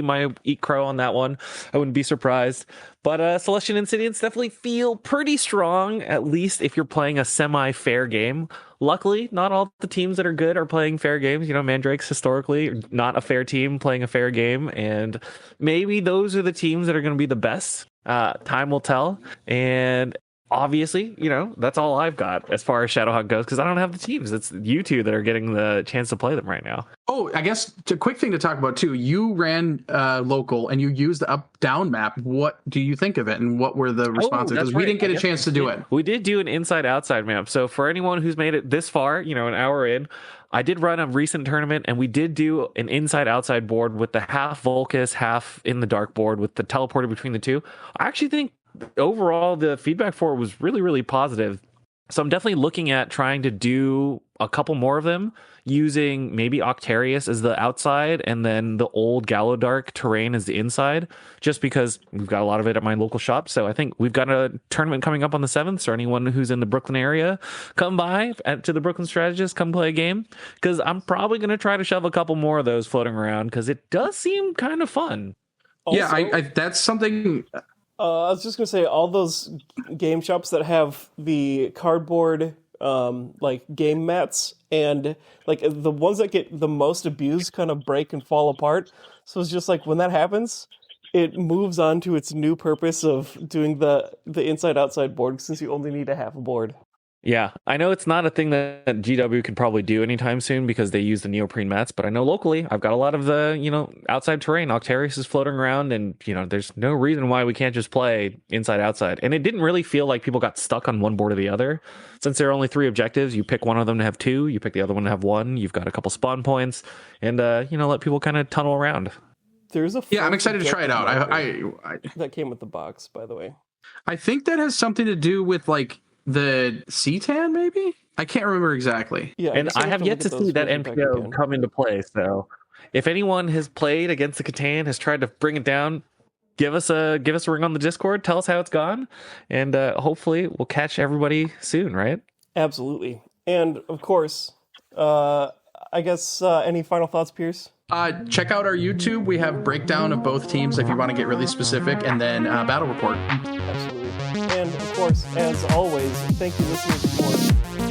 eat crow on that one. I wouldn't be surprised. But Celestian Insidiance definitely feel pretty strong, at least if you're playing a semi-fair game. Luckily, not all the teams that are good are playing fair games. You know, Mandrake's historically not a fair team playing a fair game, and maybe those are the teams that are going to be the best. Time will tell. And obviously, you know, that's all I've got as far as Shadowhawk goes, because I don't have the teams. It's you two that are getting the chance to play them right now. Oh, I guess a quick thing to talk about too. You ran local and you used the up-down map. What do you think of it, and what were the responses? Because we didn't get a chance to do it. We did do an inside-outside map. So for anyone who's made it this far, you know, an hour in, I did run a recent tournament, and we did do an inside-outside board with the half Volcus, half in the dark board with the teleporter between the two. I actually think overall the feedback for it was really, really positive. So I'm definitely looking at trying to do a couple more of them, using maybe Octarius as the outside and then the old Gallowdark terrain as the inside, just because we've got a lot of it at my local shop. So I think we've got a tournament coming up on the 7th, so anyone who's in the Brooklyn area, come by to the Brooklyn Strategist, come play a game, because I'm probably going to try to shove a couple more of those floating around, because it does seem kind of fun. Also, yeah, I that's something... I was just going to say, all those game shops that have the cardboard like game mats, and like the ones that get the most abused kind of break and fall apart. So it's just like, when that happens, it moves on to its new purpose of doing the inside outside board, since you only need a half a board. Yeah, I know it's not a thing that GW could probably do anytime soon because they use the neoprene mats, but I know locally I've got a lot of the, you know, outside terrain. Octarius is floating around, and, you know, there's no reason why we can't just play inside outside. And it didn't really feel like people got stuck on one board or the other. Since there are only 3 objectives, you pick one of them to have 2, you pick the other one to have 1, you've got a couple spawn points, and, you know, let people kind of tunnel around. There's a I'm excited to try it out. I that came with the box, by the way. I think that has something to do with like the CTAN, maybe? I can't remember exactly. Yeah, and I have yet to see that NPO come into play. So if anyone has played against the Catan, has tried to bring it down, give us a ring on the Discord. Tell us how it's gone, and hopefully we'll catch everybody soon, right? Absolutely. And of course, I guess any final thoughts, Pierce? Check out our YouTube. We have breakdown of both teams if you want to get really specific, and then battle report. Absolutely. And of course, as always, thank you, listeners, for